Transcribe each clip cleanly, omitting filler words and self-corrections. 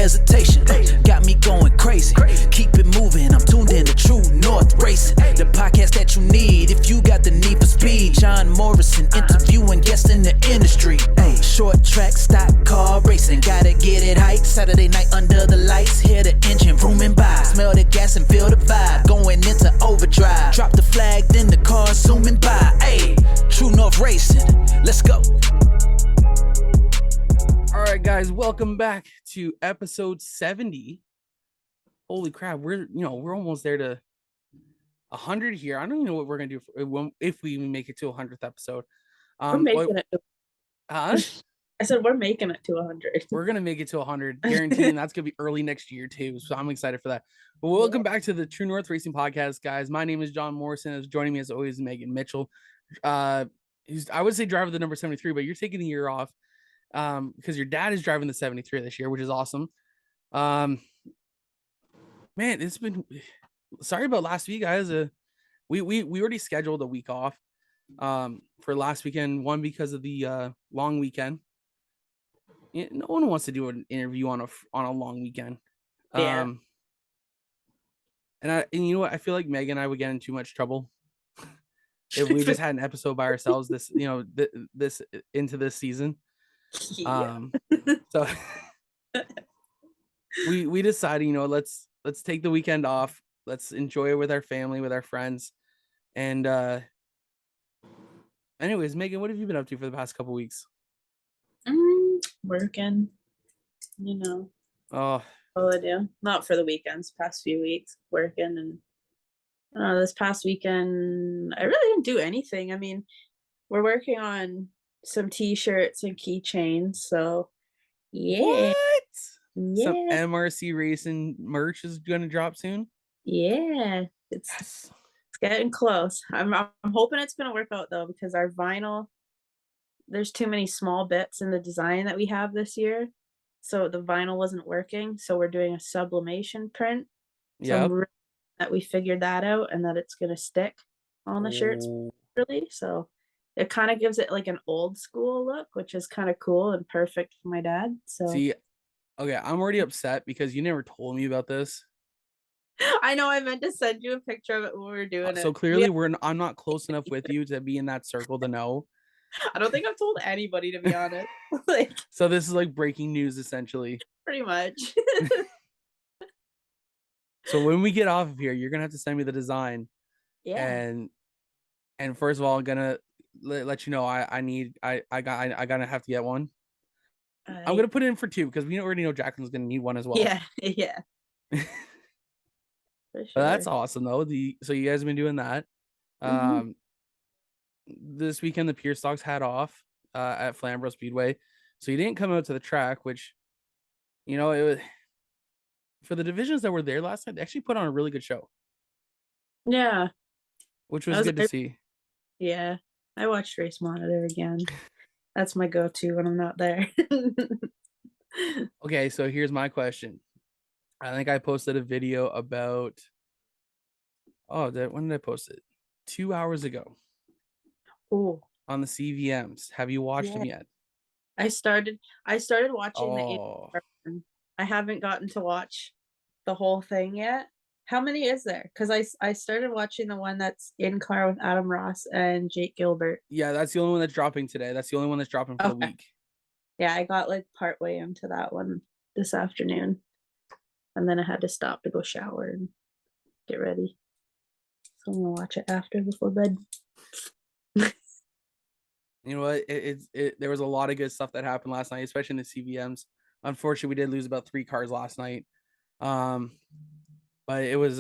hesitation. Got me going crazy. Keep it moving. I'm tuned in to True North Racing. The podcast that you need if you got the need for speed. John Morrison interviewing guests in the industry. Hey, short track, stock car racing. Gotta get it hype. Saturday night under the lights. Hear the engine rooming by. Smell the gas and feel the vibe. Going into overdrive. Drop the flag, then the car zooming by. Hey, True North Racing. Let's go. All right, guys, welcome back to episode 70. Holy crap, we're almost there to 100 here. I don't even know what we're gonna do if we even make it to 100th episode. We're making it. I said we're making it to 100. We're gonna make it to 100, guaranteeing that's gonna be early next year too. So I'm excited for that. But welcome back to the True North Racing Podcast, guys. My name is John Morrison. As joining me as always, Megan Mitchell. He's, I would say, driver the number 73, but you're taking a year off. Because your dad is driving the 73 this year, which is awesome. Man, it's been sorry about last week, guys. We already scheduled a week off for last weekend, one because of the long weekend. No one wants to do an interview on a long weekend. Yeah. And you know what? I feel like Megan and I would get in too much trouble if we just had an episode by ourselves this into this season. So we decided, let's take the weekend off. Let's enjoy it with our family, with our friends. And anyways, Megan, what have you been up to for the past couple weeks? Working, Oh, all I do. Not for the weekends, past few weeks working. And this past weekend I really didn't do anything. I mean, we're working on some t-shirts and keychains, so yeah. What? Some MRC racing merch is gonna drop soon. Yeah, it's getting close. I'm hoping it's gonna work out though, because our vinyl, there's too many small bits in the design that we have this year, so the vinyl wasn't working, so we're doing a sublimation print. So that we figured that out and that it's gonna stick on the shirts really, so it kind of gives it like an old school look, which is kind of cool and perfect for my dad. So see, okay, I'm already upset because you never told me about this. I know, I meant to send you a picture of it when we were doing it. So clearly I'm not close enough with you to be in that circle to know. I don't think I've told anybody, to be honest. So this is like breaking news essentially. Pretty much. So when we get off of here, you're gonna have to send me the design. Yeah. And first of all, I'm gonna let you know I gotta have to get one. I'm gonna put it in for 2 because we already know Jacqueline's gonna need one as well. Yeah. For sure. But that's awesome though. So you guys have been doing that. This weekend the Pierce Dogs had off at Flamborough Speedway, so you didn't come out to the track, which it was for the divisions that were there last night. They actually put on a really good show. Yeah, which was good to see. Yeah, I watched Race Monitor again. That's my go-to when I'm not there. Okay, so here's my question. I think I posted a video about when did I post it? 2 hours ago. Oh, on the CVMs. Have you watched them yet? I started watching the 8. I haven't gotten to watch the whole thing yet. How many is there? Because I started watching the one that's in car with Adam Ross and Jake Gilbert. Yeah, that's the only one that's dropping today. That's the only one that's dropping for the week. Yeah, I got like partway into that one this afternoon, and then I had to stop to go shower and get ready. So I'm gonna watch it after before bed. You know what? There was a lot of good stuff that happened last night, especially in the CVMs. Unfortunately, we did lose about 3 cars last night. But it was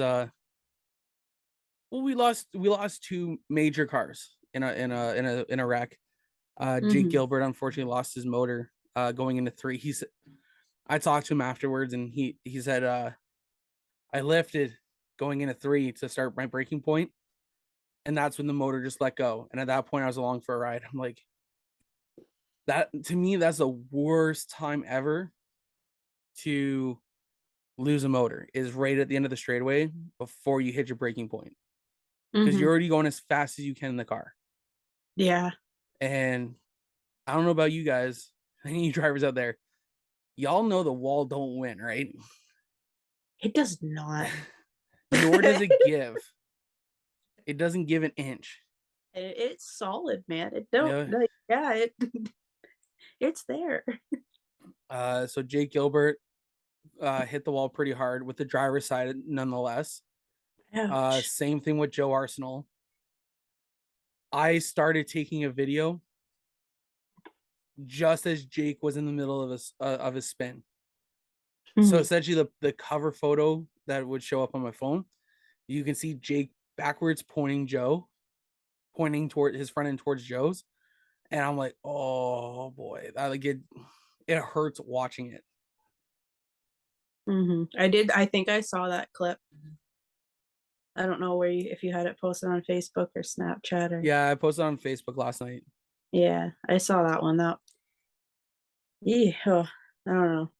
we lost 2 major cars in a wreck. Jake Gilbert unfortunately lost his motor going into 3. I talked to him afterwards and he said I lifted going into 3 to start my braking point, and that's when the motor just let go. And at that point I was along for a ride. I'm like, that to me, that's the worst time ever to lose a motor, is right at the end of the straightaway before you hit your braking point, because you're already going as fast as you can in the car. Yeah. And I don't know about you guys, any drivers out there, Y'all know the wall don't win, right? It does not. Nor does it give. It doesn't give an inch. It's solid, man. It don't Yeah. like, yeah, it it's there. So Jake Gilbert hit the wall pretty hard with the driver's side nonetheless. Ouch. Same thing with Joe Arsenal. I started taking a video just as Jake was in the middle of his spin. So essentially the cover photo that would show up on my phone, you can see Jake backwards pointing toward his front end towards Joe's. And I'm like, oh boy, it hurts watching it. I think I saw that clip. I don't know if you had it posted on Facebook or Snapchat or. Yeah, I posted on Facebook last night. Yeah, I saw that one. Yeah, I don't know.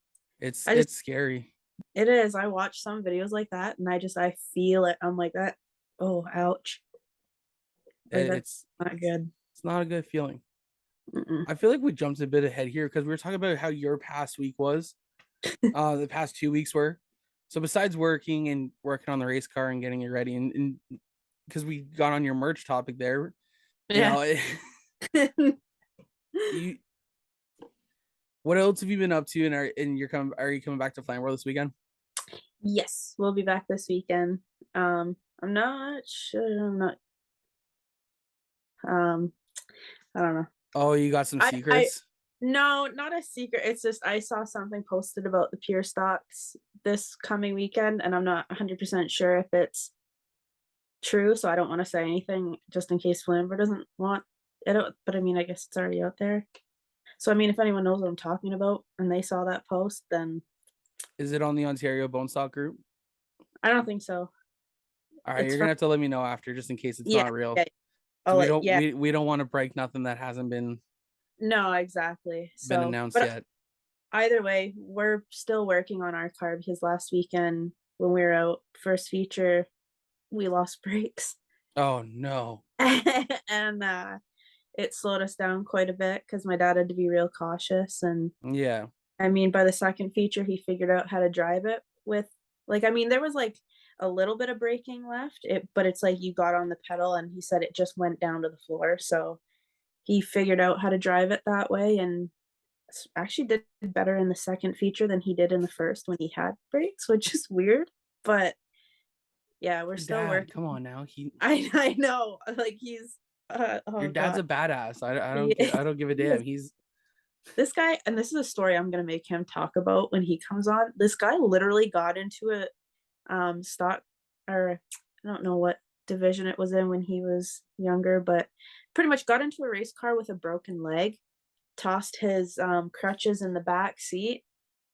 It's scary. It is. I watch some videos like that, and I feel it. I'm like that. Oh, ouch! Like, It's not good. It's not a good feeling. Mm-mm. I feel like we jumped a bit ahead here because we were talking about how your past week was, the past 2 weeks were. So besides working on the race car and getting it ready, and because we got on your merch topic there, Yeah. What else have you been up to? And are you coming back to Flamborough this weekend? Yes, we'll be back this weekend. I'm not sure. I don't know. Oh, you got some secrets? No, not a secret. It's just I saw something posted about the Pure Stocks this coming weekend, and I'm not 100% sure if it's true, so I don't want to say anything just in case Flamborough doesn't want it. But I mean, I guess it's already out there. So I mean, if anyone knows what I'm talking about and they saw that post, then. Is it on the Ontario Bone Stock group? I don't think so. All right, you're gonna have to let me know after, just in case it's not real. Yeah. We don't want to break nothing that hasn't been. No, exactly. Been announced yet. Either way, we're still working on our car because last weekend when we were out first feature, we lost brakes. Oh no. And it slowed us down quite a bit because my dad had to be real cautious. And yeah, I mean, by the second feature, he figured out how to drive it with, like, I mean, there was like a little bit of braking left, but it's like you got on the pedal and he said it just went down to the floor. So he figured out how to drive it that way and actually did better in the second feature than he did in the first when he had brakes, which is weird. But yeah, we're still working. Come on now. I know, like he's your dad's a badass. I don't give a damn. He's this guy, and this is a story I'm gonna make him talk about when he comes on. This guy literally got into a stock, or I don't know what division it was in when he was younger, but pretty much got into a race car with a broken leg, tossed his crutches in the back seat,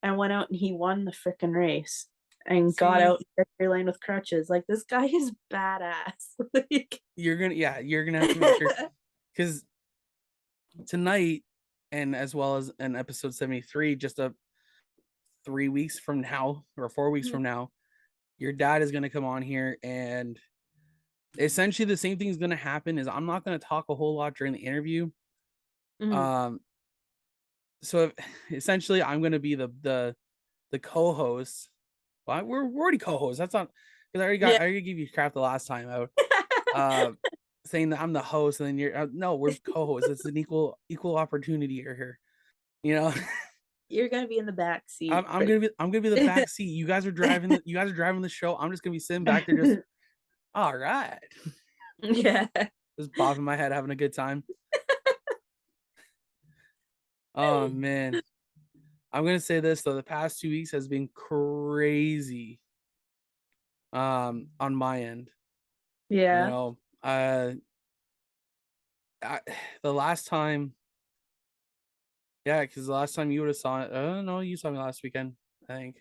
and went out and he won the freaking race and got out in victory lane with crutches. Like, this guy is badass. Like, you're gonna have to make sure, because tonight, and as well as in episode 73, just 3 weeks from now or 4 weeks from now, your dad is going to come on here, and essentially the same thing is going to happen. Is I'm not going to talk a whole lot during the interview. So essentially I'm going to be the co-host. Well, we're already co-hosts. That's not, because I already gave you crap the last time out. Saying that I'm the host, and then you're no, we're co-hosts. It's an equal opportunity here. You know, you're gonna be in the back seat. I'm gonna be the back seat. You guys are driving the show. I'm just gonna be sitting back there, just all right. Yeah, just bobbing my head, having a good time. Oh man, I'm gonna say this though: the past 2 weeks has been crazy. On my end, yeah. You know, the last time, because the last time you would have saw it, I don't know, you saw me last weekend, I think.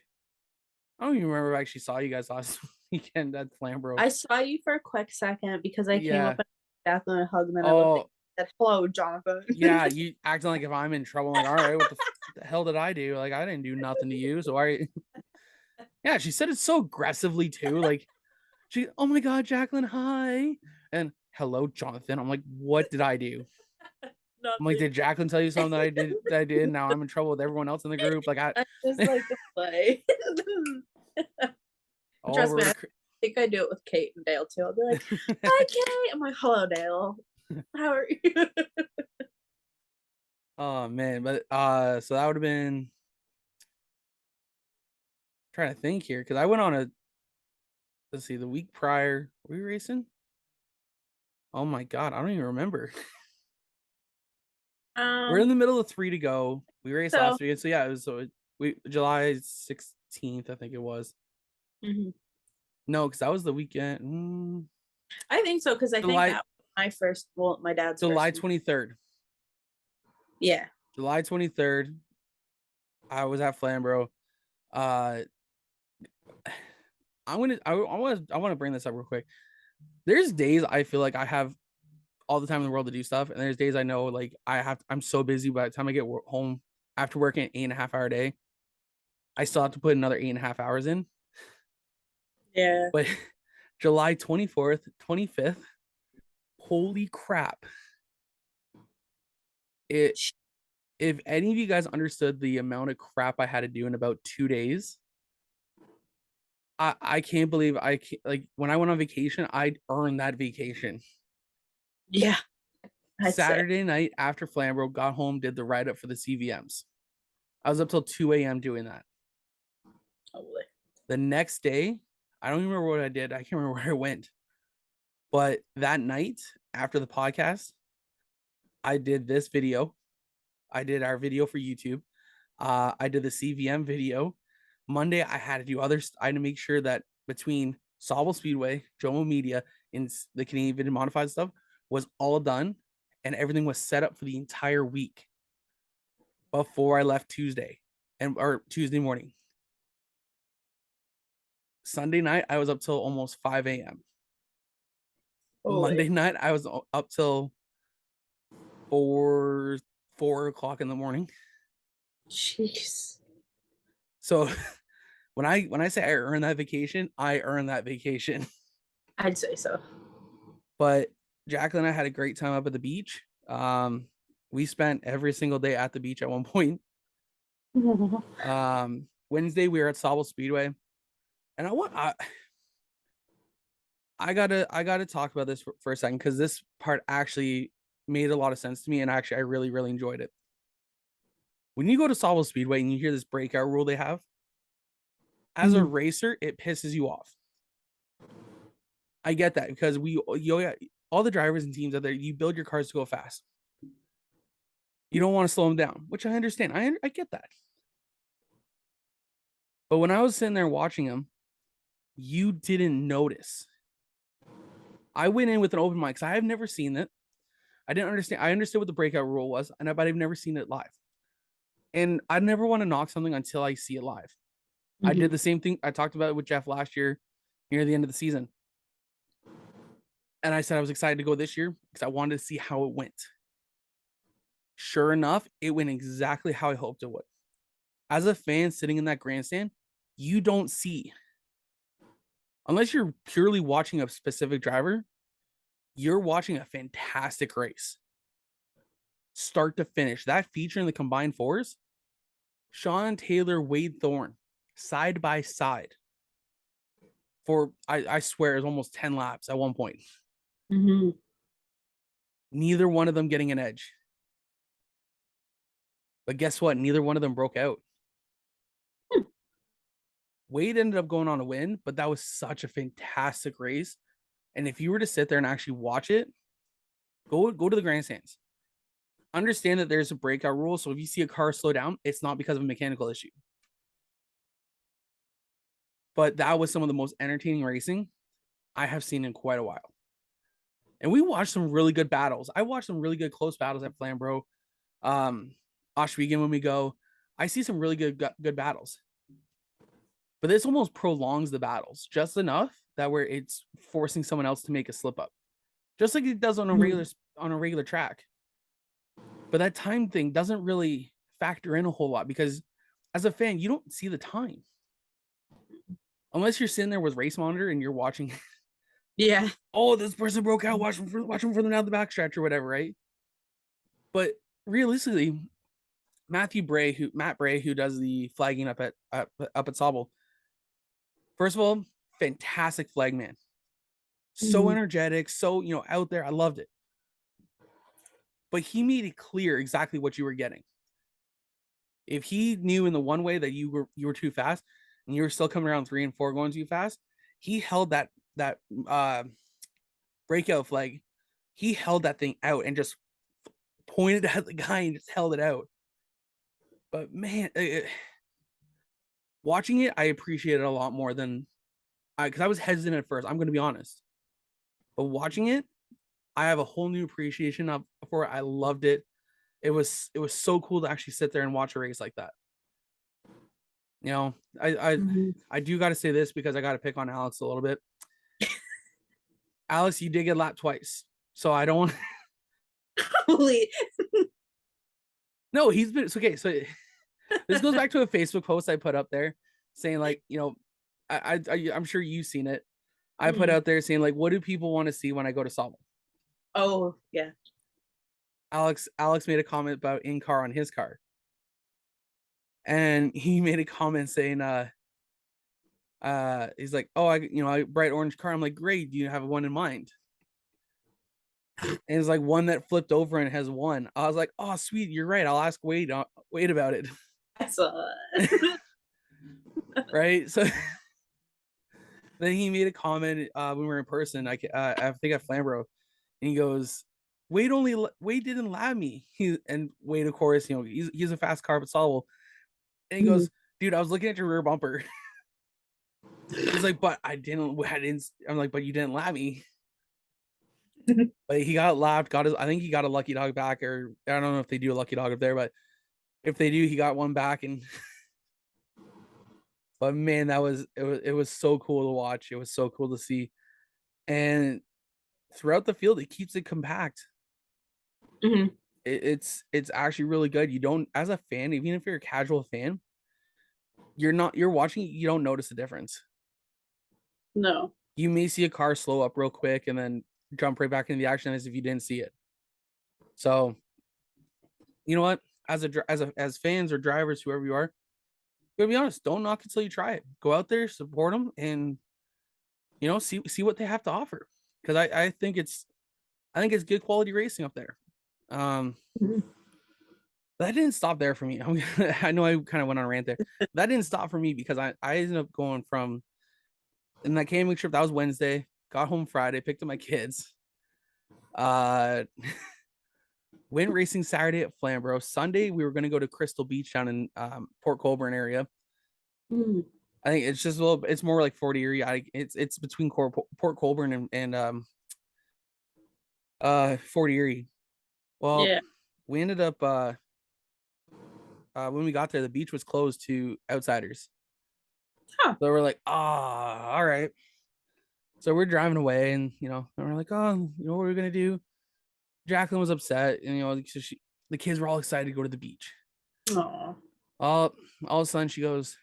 I don't even remember if I actually saw you guys last weekend at Flamborough. I saw you for a quick second because I came up and Jacqueline hug, and then I said, "Hello, Jonathan." Yeah, you acting like if I'm in trouble, like, all right, what the hell did I do? Like, I didn't do nothing to you, so yeah, she said it so aggressively too, like, oh my god, Jacqueline, hi, and hello, Jonathan. I'm like, what did I do? I'm like, did Jacqueline tell you something that I did? Now I'm in trouble with everyone else in the group. Like I just like to play. Trust me, I think I do it with Kate and Dale too. I'll be like, "Hi, Kate." I'm like, "Hello, Dale. How are you?" Oh man, but so that would have been. Trying to think here because I went on a. Let's see, the week prior, were we racing? Oh my god, I don't even remember. We're in the middle of 3 to go. We raced last weekend, so yeah, it was July 16th, I think it was. No, because that was the weekend. I think so because I think that was my dad's July first 23rd. Yeah, July 23rd. I was at Flamborough. I want to bring this up real quick. There's days I feel like I have all the time in the world to do stuff, and there's days I know like I'm so busy by the time I get home after working an 8.5 hour day, I still have to put another 8.5 hours in. Yeah. But July 24th, 25th, holy crap. If any of you guys understood the amount of crap I had to do in about 2 days, I can't believe like when I went on vacation, I'd earned that vacation. Yeah. Saturday night after Flamborough, got home, did the write-up for the CVMs. I was up till 2 a.m. doing that. Totally. The next day, I don't even remember what I did. I can't remember where I went. But that night after the podcast, I did this video. I did our video for YouTube. I did the CVM video. Monday, I had to do others. I had to make sure that between Sauble Speedway, Jomo Media, and the Canadian Vintage Modified stuff was all done, and everything was set up for the entire week before I left Tuesday or Tuesday morning. Sunday night, I was up till almost 5 a.m. Monday night, I was up till 4 o'clock in the morning. Jeez. So when I say I earned that vacation, I earned that vacation. I'd say so. But Jacqueline and I had a great time up at the beach. We spent every single day at the beach at one point. Wednesday we were at Sauble Speedway, and I gotta talk about this for a second because this part actually made a lot of sense to me, and actually I really enjoyed it. When you go to Sauble Speedway and you hear this breakout rule they have, as a racer, it pisses you off. I get that because all the drivers and teams out there, you build your cars to go fast. You don't want to slow them down, which I understand. I get that. But when I was sitting there watching them, you didn't notice. I went in with an open mic because I have never seen it. I didn't understand. I understood what the breakout rule was, but I've never seen it live. And I never want to knock something until I see it live. I did the same thing. I talked about it with Jeff last year near the end of the season. And I said I was excited to go this year because I wanted to see how it went. Sure enough, it went exactly how I hoped it would. As a fan sitting in that grandstand, you don't see, unless you're purely watching a specific driver, you're watching a fantastic race. Start to finish. That feature in the combined fours, Sean Taylor, Wade Thorne, side by side for, I swear, it was almost 10 laps at one point. Neither one of them getting an edge. But guess what? Neither one of them broke out. Wade ended up going on a win, but that was such a fantastic race. And if you were to sit there and actually watch it, go to the grandstands. Understand that there's a breakout rule. So if you see a car slow down, it's not because of a mechanical issue. But that was some of the most entertaining racing I have seen in quite a while. And we watched some really good battles. I watched some really good close battles at Flamborough. Oshwegan when we go. I see some really good battles. But this almost prolongs the battles just enough that where it's forcing someone else to make a slip up. Just like it does on a regular track. But that time thing doesn't really factor in a whole lot because as a fan, you don't see the time. Unless you're sitting there with race monitor and you're watching. Yeah. Oh, this person broke out. Watch them further down the backstretch or whatever, right? But realistically, Matt Bray, who does the flagging up at Sauble, first of all, fantastic flag man. So energetic, so out there. I loved it. But he made it clear exactly what you were getting. If he knew in the one way that you were too fast and you were still coming around 3 and 4 going too fast, he held that breakout flag. He held that thing out and just pointed at the guy and just held it out. But man, watching it, I appreciate it a lot more than because I was hesitant at first. I'm going to be honest, but watching it, I have a whole new appreciation for it. I loved it. It was so cool to actually sit there and watch a race like that. I do got to say this because I got to pick on Alex a little bit. Alex, you did get lapped twice, so I don't. Holy. No, he's been okay. So this goes back to a Facebook post I put up there saying like, I'm sure you've seen it. I put out there saying like, what do people want to see when I go to Sauble? Oh yeah. Alex made a comment about in-car on his car. And he made a comment saying, he's like, oh, I bright orange car. I'm like, great. Do you have one in mind? And it's like one that flipped over and has one. I was like, oh, sweet. You're right. I'll ask Wade about it. I saw that. Right. So then he made a comment when we were in person. I think at Flamborough, and he goes, Wade didn't lab me. And Wade, of course, he's a fast car, but Sauble. And he goes, dude, I was looking at your rear bumper. He's like, but I didn't. I'm like, but you didn't lap me. But he got lapped. I think he got a lucky dog back, or I don't know if they do a lucky dog up there, but if they do, he got one back. And but man, it was so cool to watch. It was so cool to see. And throughout the field, it keeps it compact. It's actually really good. You don't, as a fan, even if you're a casual fan, you're watching, you don't notice the difference. No. You may see a car slow up real quick and then jump right back into the action as if you didn't see it. So, you know what? As fans or drivers, whoever you are, to be honest, don't knock until you try it. Go out there, support them, and see what they have to offer. Because I think it's good quality racing up there. That didn't stop there for me. I know I kind of went on a rant there. That didn't stop for me because I ended up going from, and that camping trip, that was Wednesday, got home Friday, picked up my kids, went racing Saturday at Flamborough. Sunday, we were going to go to Crystal Beach down in Port Colborne area. I think it's just it's more like Fort Erie. It's between Port Colborne and Fort Erie. Well, yeah. We ended up when we got there, the beach was closed to outsiders. So we're like, all right. So we're driving away, and and we're like, oh, what are we gonna do? Jacqueline was upset, and so the kids were all excited to go to the beach. Aww. All of a sudden, she goes,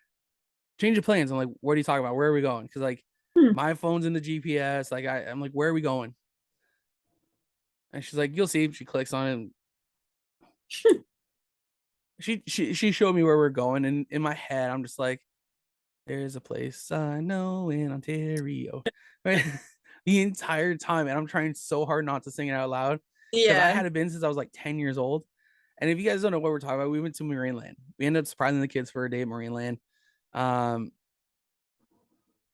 change of plans. I'm like, what are you talking about? Where are we going? Because like my phone's in the GPS. Like I'm like, where are we going? And she's like, you'll see. She clicks on it. And she showed me where we're going, and in my head, I'm just like, there's a place I know in Ontario. Right? The entire time, and I'm trying so hard not to sing it out loud. Yeah, I hadn't been since I was like 10 years old. And if you guys don't know what we're talking about, we went to Marineland. We ended up surprising the kids for a day at Marineland.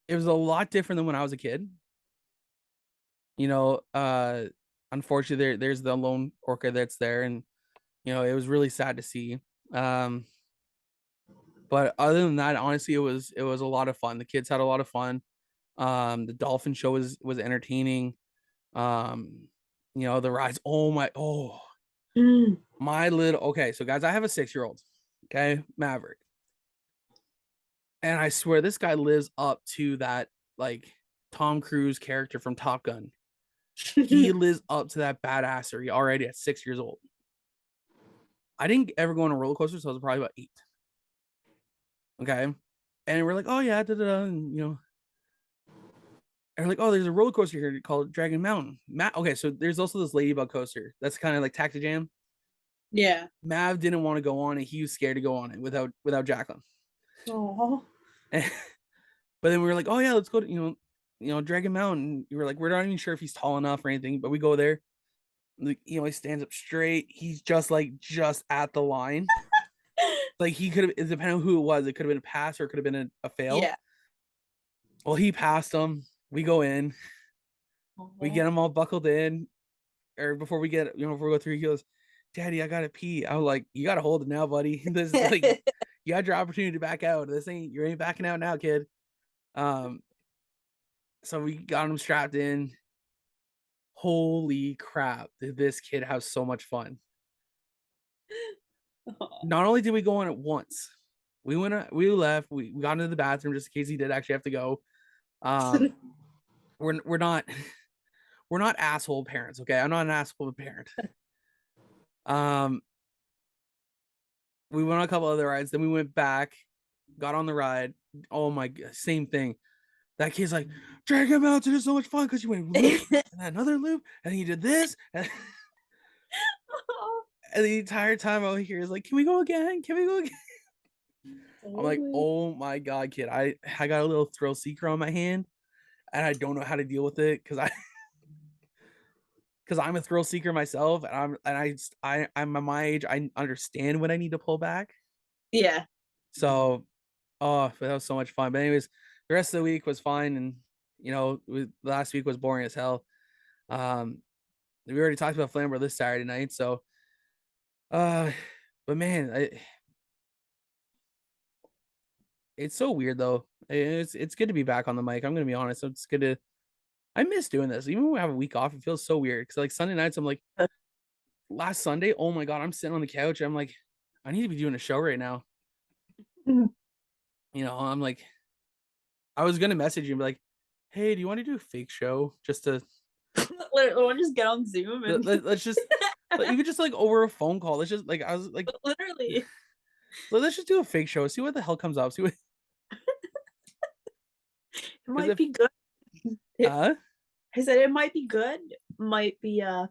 It was a lot different than when I was a kid. Unfortunately, there's the lone orca that's there, and it was really sad to see. But other than that, honestly, it was a lot of fun. The kids had a lot of fun. The dolphin show was entertaining. The rides. My little, okay, so guys, I have a 6-year-old, okay, Maverick, and I swear this guy lives up to that like Tom Cruise character from Top Gun. He lives up to that badassery already at 6 years old. I didn't ever go on a roller coaster, so I was probably about 8. Okay, and we're like, oh yeah, and and we're like, oh, there's a roller coaster here called Dragon Mountain. Okay, so there's also this ladybug coaster that's kind of like Taxi Jam. Yeah. Mav didn't want to go on it. He was scared to go on it without Jacqueline. Oh. But then we were like, oh yeah, let's go to, you know, Dragon Mountain. You were like, we're not even sure if he's tall enough or anything, but we go there. Like, you know, he stands up straight. He's just at the line. Like he could have, depending on who it was, it could have been a pass or it could have been a fail. Yeah. Well, he passed him. We go in. We get him all buckled in. Or before we go through, he goes, Daddy, I gotta pee. I was like, you gotta hold it now, buddy. This is like, you had your opportunity to back out. You ain't backing out now, kid. So we got him strapped in. Holy crap, did this kid have so much fun. Not only did we go on it once, we left, we got into the bathroom just in case he did actually have to go. We're not asshole parents, okay? I'm not an asshole parent. We went on a couple other rides, then we went back, got on the ride. Oh my god, same thing. That kid's like, Dragon Mountain is so much fun because you went loop and another loop, and then you did this. And the entire time out here is like, can we go again? Can we go again? I'm like, oh my god, kid. I got a little thrill seeker on my hand, and I don't know how to deal with it because I'm a thrill seeker myself, and I'm my age. I understand when I need to pull back. Yeah. So, but that was so much fun. But anyways, the rest of the week was fine, and you know, last week was boring as hell. We already talked about Flambeau this Saturday night, so but man, it's so weird though. It's good to be back on the mic. I'm gonna be honest. It's good to. I miss doing this. Even when we have a week off, it feels so weird. Cause like Sunday nights, I'm like, last Sunday, oh my god, I'm sitting on the couch. I'm like, I need to be doing a show right now. You know, I'm like, I was gonna message you and be like, hey, do you want to do a fake show just to Literally, just get on Zoom and let's just even just like over a phone call. Let's just like, I was like, literally, let's just do a fake show. See what the hell comes up. See what it might be good. I said it might be good. Might be not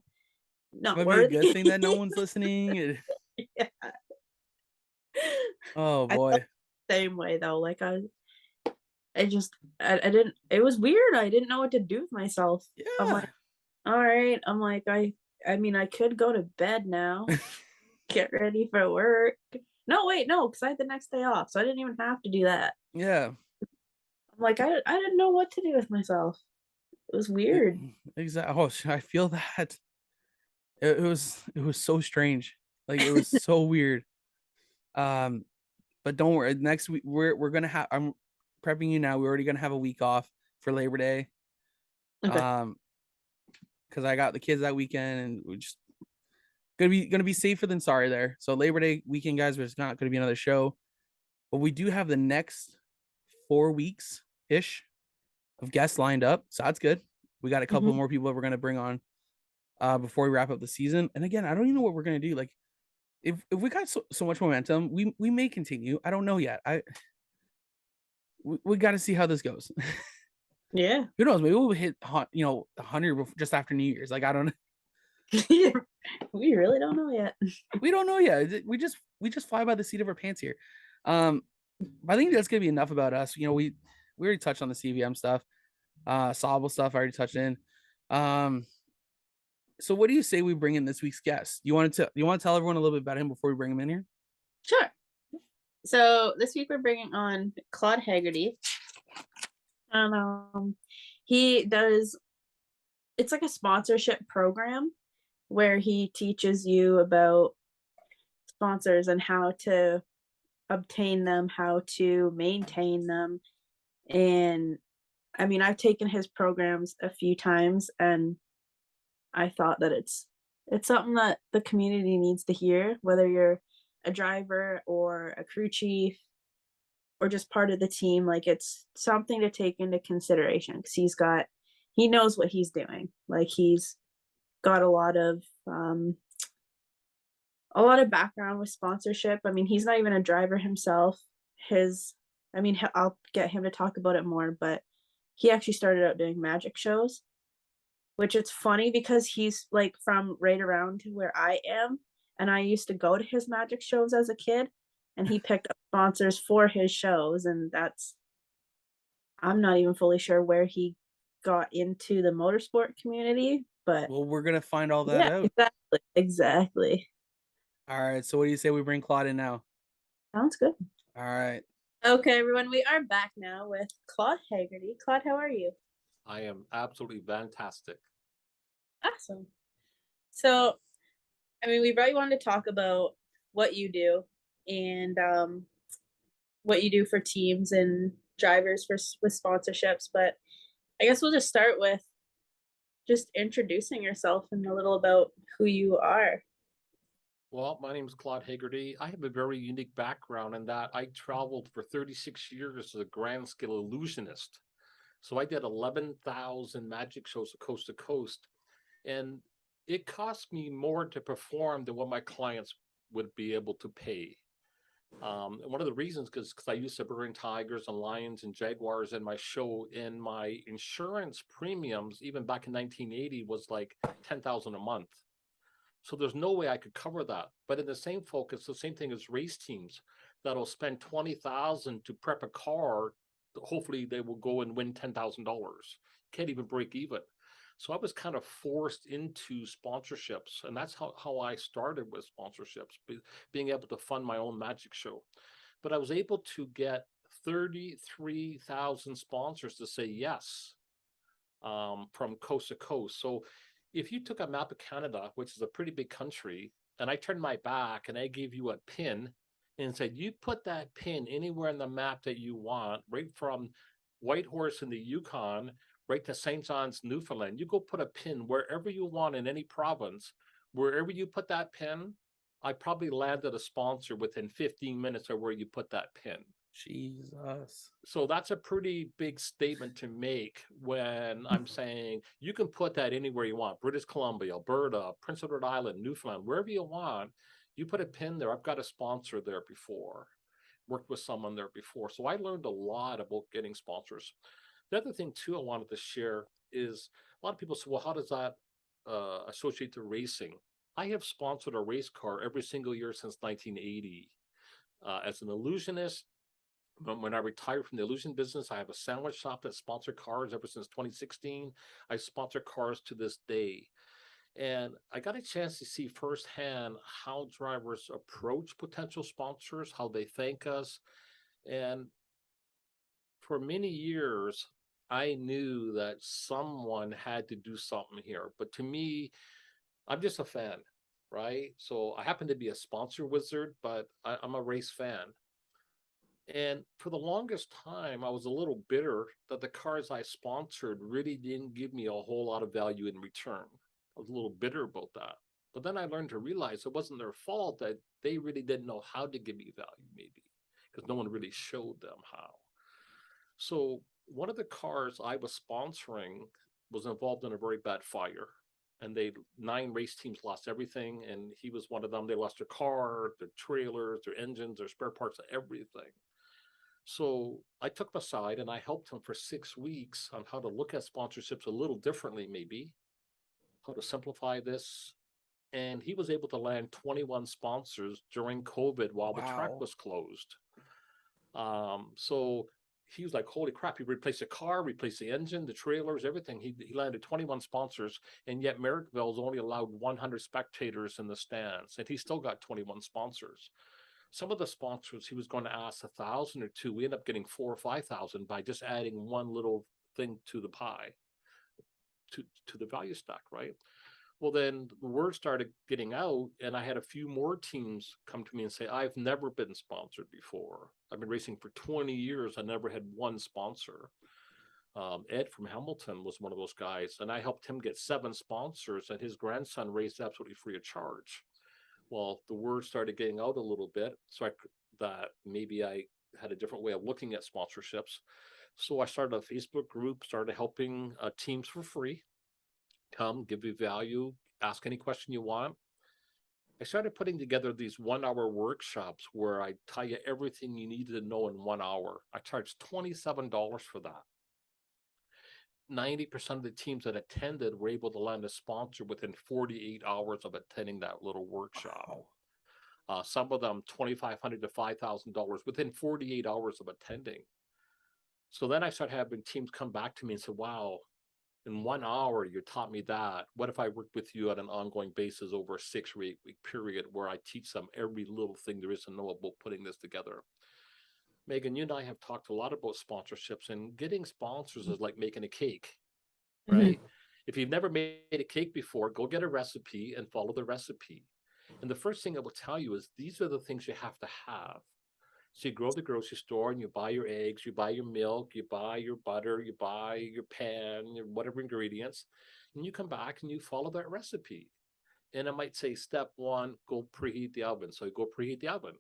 might worthy. be a good thing that no one's listening. Yeah. Oh boy. Same way though. Like I didn't. It was weird. I didn't know what to do with myself. Yeah. I'm like, all right. I'm like, I mean, I could go to bed now, get ready for work. No, wait, no, because I had the next day off, so I didn't even have to do that. Yeah. I'm like, I didn't know what to do with myself. It was weird. Exactly. Oh, I feel that. It was so strange. Like it was so weird. But don't worry. Next week we're gonna have. I'm prepping you now. We're already gonna have a week off for Labor Day. Okay. Because I got the kids that weekend, and we're just gonna be safer than sorry there. So Labor Day weekend, guys, there's not gonna be another show, but we do have the next 4 weeks ish of guests lined up, so that's good. We got a couple more people that we're gonna bring on before we wrap up the season. And again, I don't even know what we're gonna do. Like, if we got so much momentum, we may continue. I don't know yet. We got to see how this goes. Yeah. Who knows? Maybe we'll hit 100 just after New Year's. Like, I don't know. We really don't know yet. We don't know yet. We just fly by the seat of our pants here. I think that's gonna be enough about us. You know, we already touched on the CVM stuff, Sauble stuff. I already touched in. So what do you say we bring in this week's guest? You want to tell everyone a little bit about him before we bring him in here? Sure. So this week we're bringing on Claude Haggerty. He does. It's like a sponsorship program where he teaches you about sponsors and how to obtain them, how to maintain them. And I mean, I've taken his programs a few times, and I thought that it's something that the community needs to hear, whether you're a driver or a crew chief or just part of the team. Like, it's something to take into consideration because he knows what he's doing. Like, he's got a lot of background with sponsorship. I mean, he's not even a driver himself. I'll get him to talk about it more, but he actually started out doing magic shows, which it's funny because he's like from right around to where I am, and I used to go to his magic shows as a kid, and he picked up sponsors for his shows, and I'm not even fully sure where he got into the motorsport community, but Well, we're gonna find all that yeah, out. exactly. All right. So what do you say we bring Claude in now? Sounds good. All right. Okay, everyone, we are back now with Claude Haggerty. Claude, how are you? I am absolutely fantastic. Awesome. So, I mean, we really wanted to talk about what you do and what you do for teams and drivers with sponsorships, but I guess we'll just start with just introducing yourself and a little about who you are. Well, my name is Claude Haggerty. I have a very unique background in that I traveled for 36 years as a grand scale illusionist. So I did 11,000 magic shows coast to coast, and it cost me more to perform than what my clients would be able to pay. And one of the reasons is because I used to bring tigers and lions and jaguars in my show, and my insurance premiums, even back in 1980, was like 10,000 a month. So there's no way I could cover that. But in the same focus, the same thing as race teams that'll spend 20,000 to prep a car. Hopefully they will go and win $10,000. Can't even break even. So I was kind of forced into sponsorships. And that's how I started with sponsorships, being able to fund my own magic show. But I was able to get 33,000 sponsors to say yes, from coast to coast. So if you took a map of Canada, which is a pretty big country, and I turned my back and I gave you a pin and said, you put that pin anywhere in the map that you want, right from Whitehorse in the Yukon, right to St. John's, Newfoundland, you go put a pin wherever you want in any province. Wherever you put that pin, I probably landed a sponsor within 15 minutes of where you put that pin. Jesus. So that's a pretty big statement to make when I'm saying you can put that anywhere you want. British Columbia, Alberta, Prince Edward Island, Newfoundland, wherever you want, you put a pin there. I've got a sponsor there before, worked with someone there before. So I learned a lot about getting sponsors. The other thing too I wanted to share is a lot of people say, well, how does that associate to racing? I have sponsored a race car every single year since 1980. As an illusionist, when I retired from the illusion business, I have a sandwich shop that sponsored cars ever since 2016. I sponsor cars to this day. And I got a chance to see firsthand how drivers approach potential sponsors, how they thank us. And for many years, I knew that someone had to do something here. But to me, I'm just a fan, right? So I happen to be a sponsor wizard, but I'm a race fan. And for the longest time, I was a little bitter that the cars I sponsored really didn't give me a whole lot of value in return. I was a little bitter about that. But then I learned to realize it wasn't their fault, that they really didn't know how to give me value, maybe, because no one really showed them how. So one of the cars I was sponsoring was involved in a very bad fire. And 9 race teams lost everything. And he was one of them. They lost their car, their trailers, their engines, their spare parts, everything. So I took him aside and I helped him for 6 weeks on how to look at sponsorships a little differently, maybe, how to simplify this. And he was able to land 21 sponsors during COVID while the track Wow. was closed. So he was like, holy crap, he replaced the car, replaced the engine, the trailers, everything. He landed 21 sponsors, and yet Merrickville's only allowed 100 spectators in the stands, and he still got 21 sponsors. Some of the sponsors he was going to ask 1,000 or 2. We ended up getting 4,000 or 5,000 by just adding one little thing to the pie, to the value stack, right? Well, then the word started getting out, and I had a few more teams come to me and say, I've never been sponsored before. I've been racing for 20 years. I never had one sponsor. Ed from Hamilton was one of those guys, and I helped him get 7 sponsors, and his grandson raced absolutely free of charge. Well, the word started getting out a little bit, so that maybe I had a different way of looking at sponsorships. So I started a Facebook group, started helping teams for free. Come, give you value, ask any question you want. I started putting together these 1-hour workshops where I tell you everything you need to know in 1 hour. I charged $27 for that. 90% of the teams that attended were able to land a sponsor within 48 hours of attending that little workshop. Wow. Some of them $2,500 to $5,000 within 48 hours of attending. So then I started having teams come back to me and say, wow, in 1 hour, you taught me that. What if I worked with you on an ongoing basis over a 6 or 8 week period where I teach them every little thing there is to know about putting this together? Megan, you and I have talked a lot about sponsorships, and getting sponsors is like making a cake, right? If you've never made a cake before, go get a recipe and follow the recipe. And the first thing I will tell you is these are the things you have to have. So you go to the grocery store and you buy your eggs, you buy your milk, you buy your butter, you buy your pan, your whatever ingredients, and you come back and you follow that recipe. And it might say, step 1, go preheat the oven. So you go preheat the oven.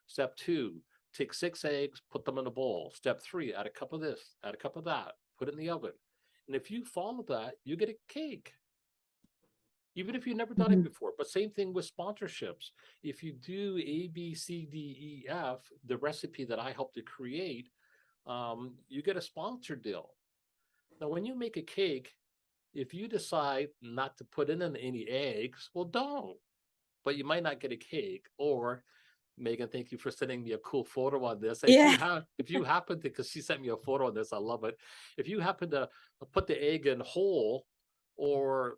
Step 2, take 6 eggs, put them in a bowl. Step 3, add a cup of this, add a cup of that, put it in the oven. And if you follow that, you get a cake. Even if you've never done it before. But same thing with sponsorships. If you do A, B, C, D, E, F, the recipe that I helped to create, you get a sponsor deal. Now, when you make a cake, if you decide not to put in any eggs, well, don't. But you might not get a cake. Or, Megan, thank you for sending me a cool photo on this. If you happen to, because she sent me a photo on this, I love it. If you happen to put the egg in whole or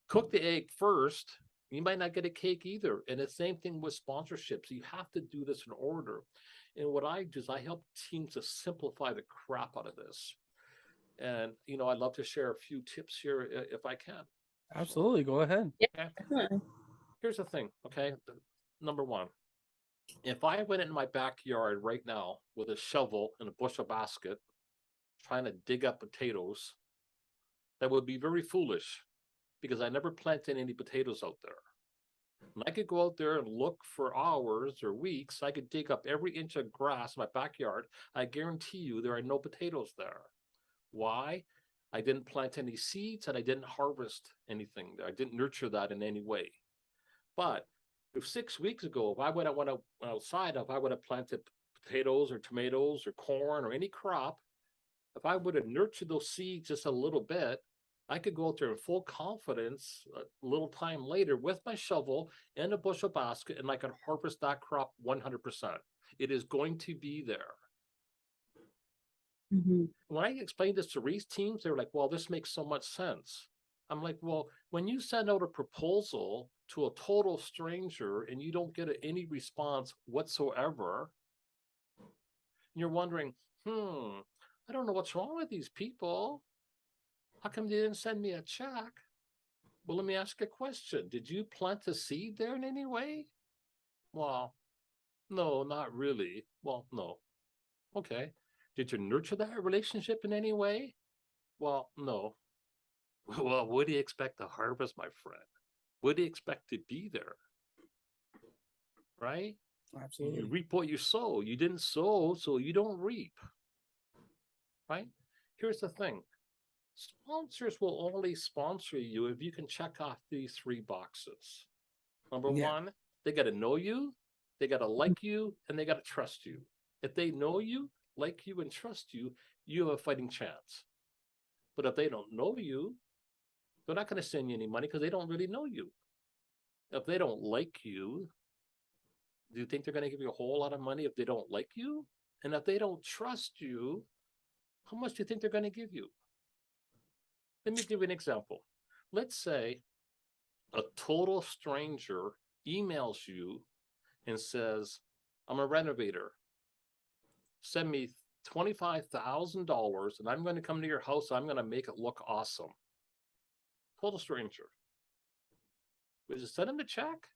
cook the egg first, you might not get a cake either. And the same thing with sponsorships. You have to do this in order. And what I do is I help teams to simplify the crap out of this. And, you know, I'd love to share a few tips here if I can. Absolutely. Go ahead. Yeah, definitely. Here's the thing, okay? Number 1, if I went in my backyard right now with a shovel and a bushel basket trying to dig up potatoes, that would be very foolish because I never planted any potatoes out there. And I could go out there and look for hours or weeks. I could dig up every inch of grass in my backyard. I guarantee you there are no potatoes there. Why? I didn't plant any seeds and I didn't harvest anything. I didn't nurture that in any way. But if 6 weeks ago, if I would have went outside, if I would have planted potatoes or tomatoes or corn or any crop, if I would have nurtured those seeds just a little bit, I could go out there in full confidence a little time later with my shovel and a bushel basket, and I could harvest that crop 100%. It is going to be there. When I explained this to Reese teams, they were like, well, this makes so much sense. I'm like, well, when you send out a proposal to a total stranger and you don't get any response whatsoever, you're wondering, I don't know what's wrong with these people. How come they didn't send me a check? Well, let me ask a question. Did you plant a seed there in any way? Well, no, not really. Well, no. Okay. Did you nurture that relationship in any way? Well, no. Well, what do you expect to harvest, my friend? What do you expect to be there? Right? Absolutely. You reap what you sow. You didn't sow, so you don't reap. Right? Here's the thing. Sponsors will only sponsor you if you can check off these 3 boxes. Number 1, they got to know you, they got to like you, and they got to trust you. If they know you, like you, and trust you, you have a fighting chance. But if they don't know you, they're not going to send you any money because they don't really know you. If they don't like you, do you think they're going to give you a whole lot of money if they don't like you? And if they don't trust you, how much do you think they're going to give you? Let me give you an example. Let's say a total stranger emails you and says, I'm a renovator. Send me $25,000 and I'm going to come to your house. I'm going to make it look awesome. Total stranger. Would you send him a check?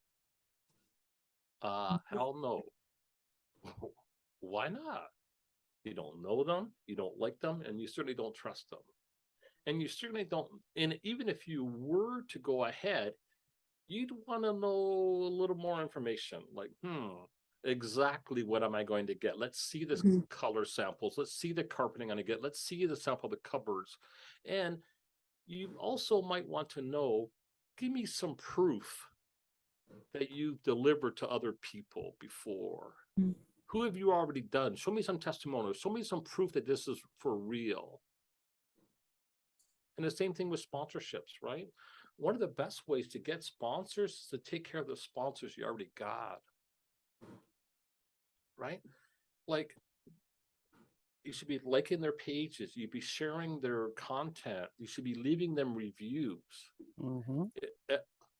Hell no. Why not? You don't know them, you don't like them, and you certainly don't trust them. And you certainly don't, and even if you were to go ahead, you'd want to know a little more information, like, exactly what am I going to get? Let's see this color samples. Let's see the carpeting I'm going to get. Let's see the sample of the cupboards. And you also might want to know, give me some proof that you've delivered to other people before. Who have you already done? Show me some testimonials. Show me some proof that this is for real. And the same thing with sponsorships, right? One of the best ways to get sponsors is to take care of the sponsors you already got, right? Like, you should be liking their pages. You'd be sharing their content. You should be leaving them reviews.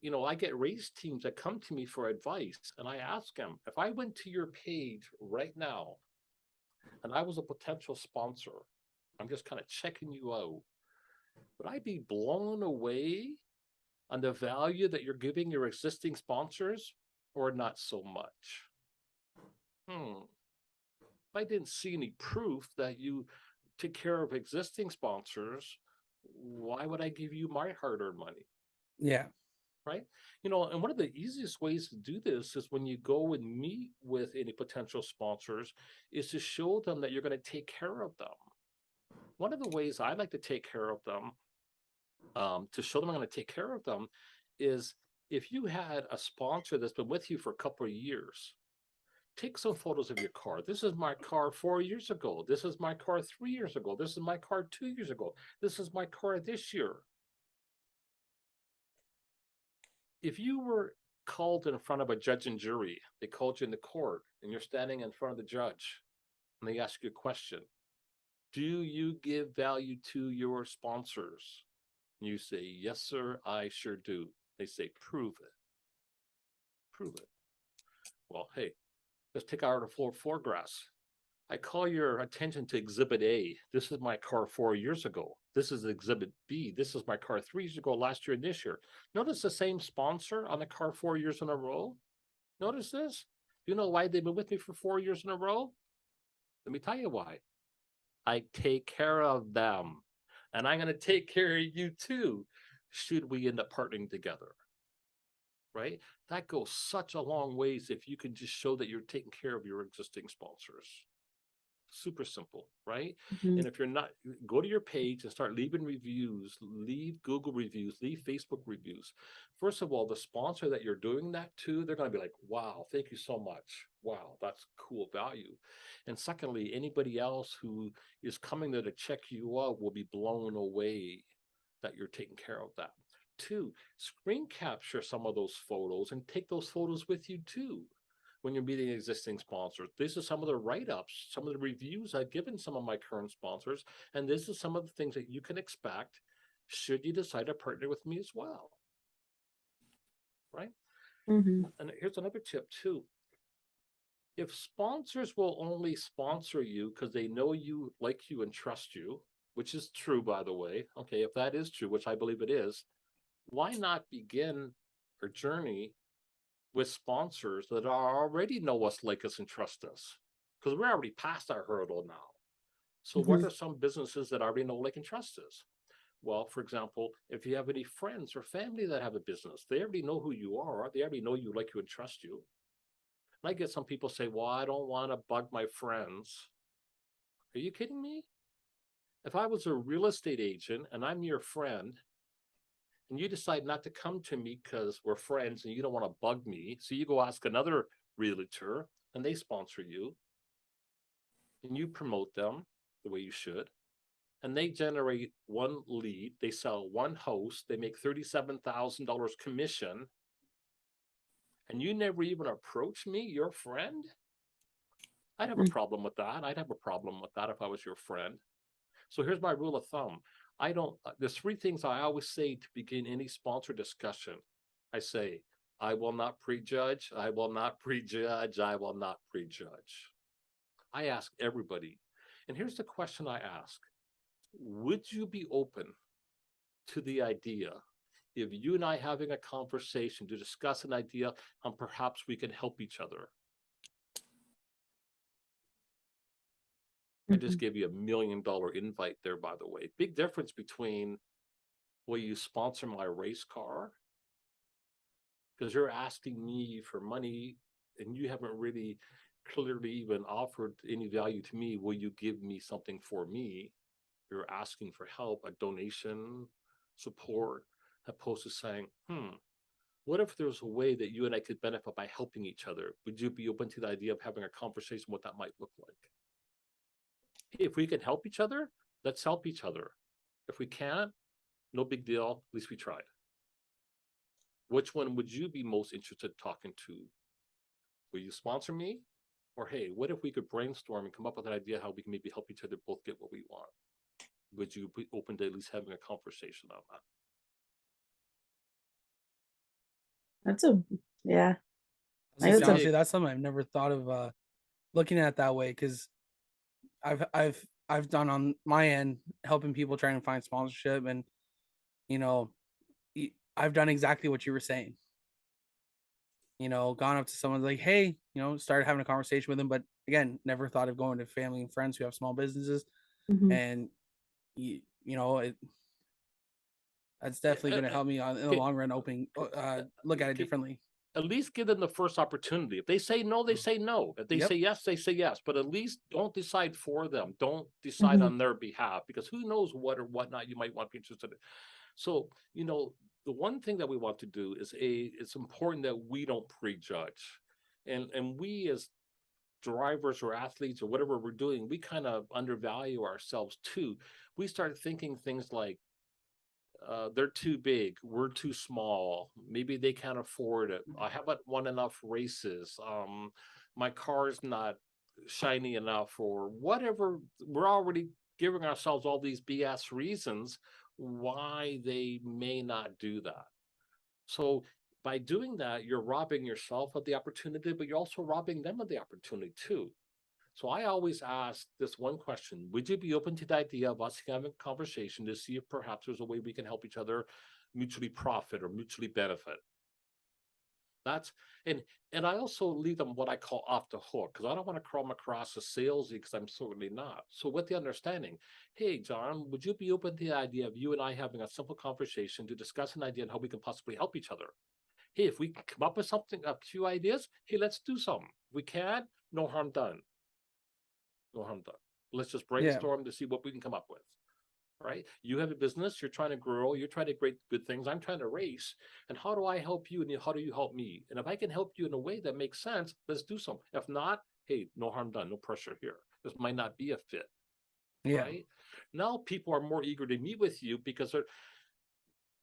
You know, I get race teams that come to me for advice, and I ask them, if I went to your page right now and I was a potential sponsor, I'm just kind of checking you out, would I be blown away on the value that you're giving your existing sponsors, or not so much? If I didn't see any proof that you take care of existing sponsors, why would I give you my hard-earned money? Yeah. Right? You know, and one of the easiest ways to do this is when you go and meet with any potential sponsors is to show them that you're going to take care of them. One of the ways I like to take care of them, to show them I'm going to take care of them, is if you had a sponsor that's been with you for a couple of years, take some photos of your car. This is my car 4 years ago. This is my car 3 years ago. This is my car 2 years ago. This is my car this year. If you were called in front of a judge and jury, they called you in the court, and you're standing in front of the judge, and they ask you a question, do you give value to your sponsors? And you say, yes, sir, I sure do. They say, prove it. Prove it. Well, hey, let's take out the foregrass. I call your attention to Exhibit A. This is my car 4 years ago. This is Exhibit B. This is my car 3 years ago, last year, and this year. Notice the same sponsor on the car 4 years in a row? Notice this? You know why they've been with me for 4 years in a row? Let me tell you why. I take care of them. And I'm going to take care of you too, should we end up partnering together. Right? That goes such a long ways if you can just show that you're taking care of your existing sponsors. Super simple, right? And if you're not, go to your page and start leaving reviews, leave Google reviews, leave Facebook reviews. First of all, the sponsor that you're doing that to, they're going to be like, wow, thank you so much. Wow, that's cool value. And secondly, anybody else who is coming there to check you out will be blown away that you're taking care of that. 2, screen capture some of those photos and take those photos with you too. When you're meeting existing sponsors, this is some of the write-ups, some of the reviews I've given some of my current sponsors, and this is some of the things that you can expect should you decide to partner with me as well, right? And here's another tip too. If sponsors will only sponsor you because they know you, like you, and trust you, which is true, by the way, okay, if that is true, which I believe it is, why not begin our journey with sponsors that already know us, like us, and trust us? Because we're already past our hurdle now. So what are some businesses that already know, like, and trust us? Well, for example, if you have any friends or family that have a business, they already know who you are. They already know you, like you, and trust you. And I get some people say, well, I don't want to bug my friends. Are you kidding me? If I was a real estate agent and I'm your friend, and you decide not to come to me because we're friends and you don't want to bug me, so you go ask another realtor and they sponsor you, and you promote them the way you should, and they generate one lead, they sell one house, they make $37,000 commission, and you never even approach me, your friend? I'd have a problem with that. I'd have a problem with that if I was your friend. So here's my rule of thumb. There's 3 things I always say to begin any sponsor discussion. I say, I will not prejudge, I will not prejudge, I will not prejudge. I ask everybody, and here's the question I ask. Would you be open to the idea if you and I having a conversation to discuss an idea and perhaps we can help each other? I just gave you $1 million invite there, by the way. Big difference between, will you sponsor my race car? Because you're asking me for money and you haven't really clearly even offered any value to me. Will you give me something for me? You're asking for help, a donation, support, opposed to saying, what if there's a way that you and I could benefit by helping each other? Would you be open to the idea of having a conversation what that might look like? If we can help each other, let's help each other. If we can't, no big deal. At least we tried. Which one would you be most interested in talking to? Will you sponsor me? Or hey, what if we could brainstorm and come up with an idea how we can maybe help each other both get what we want? Would you be open to at least having a conversation on that? Yeah. Honestly, that's something I've never thought of looking at that way, because I've done on my end helping people trying to find sponsorship, and I've done exactly what you were saying. Gone up to someone like, hey, started having a conversation with them, but again, never thought of going to family and friends who have small businesses, and that's definitely going to help me in the long run look at it differently. At least give them the first opportunity. If they say no, they say no. If they say yes, they say yes. But at least don't decide for them. Don't decide on their behalf, because who knows what or whatnot you might want to be interested in. So, the one thing that we want to do is it's important that we don't prejudge. And we as drivers or athletes or whatever we're doing, we kind of undervalue ourselves too. We start thinking things like, they're too big, we're too small, maybe they can't afford it, I haven't won enough races, my car's not shiny enough, or whatever. We're already giving ourselves all these BS reasons why they may not do that. So by doing that, you're robbing yourself of the opportunity, but you're also robbing them of the opportunity too. So I always ask this one question: would you be open to the idea of us having a conversation to see if perhaps there's a way we can help each other mutually profit or mutually benefit? That's and I also leave them what I call off the hook, because I don't want to come across as salesy, because I'm certainly not. So with the understanding, hey John, would you be open to the idea of you and I having a simple conversation to discuss an idea on how we can possibly help each other? Hey, if we can come up with something, a few ideas, hey, let's do something. If we can, no harm done. No harm done. Let's just brainstorm to see what we can come up with. Right? You have a business, you're trying to grow, you're trying to create good things, I'm trying to race. And how do I help you, and how do you help me? And if I can help you in a way that makes sense, let's do something. If not, hey, no harm done, no pressure here. This might not be a fit. Right? Now people are more eager to meet with you, because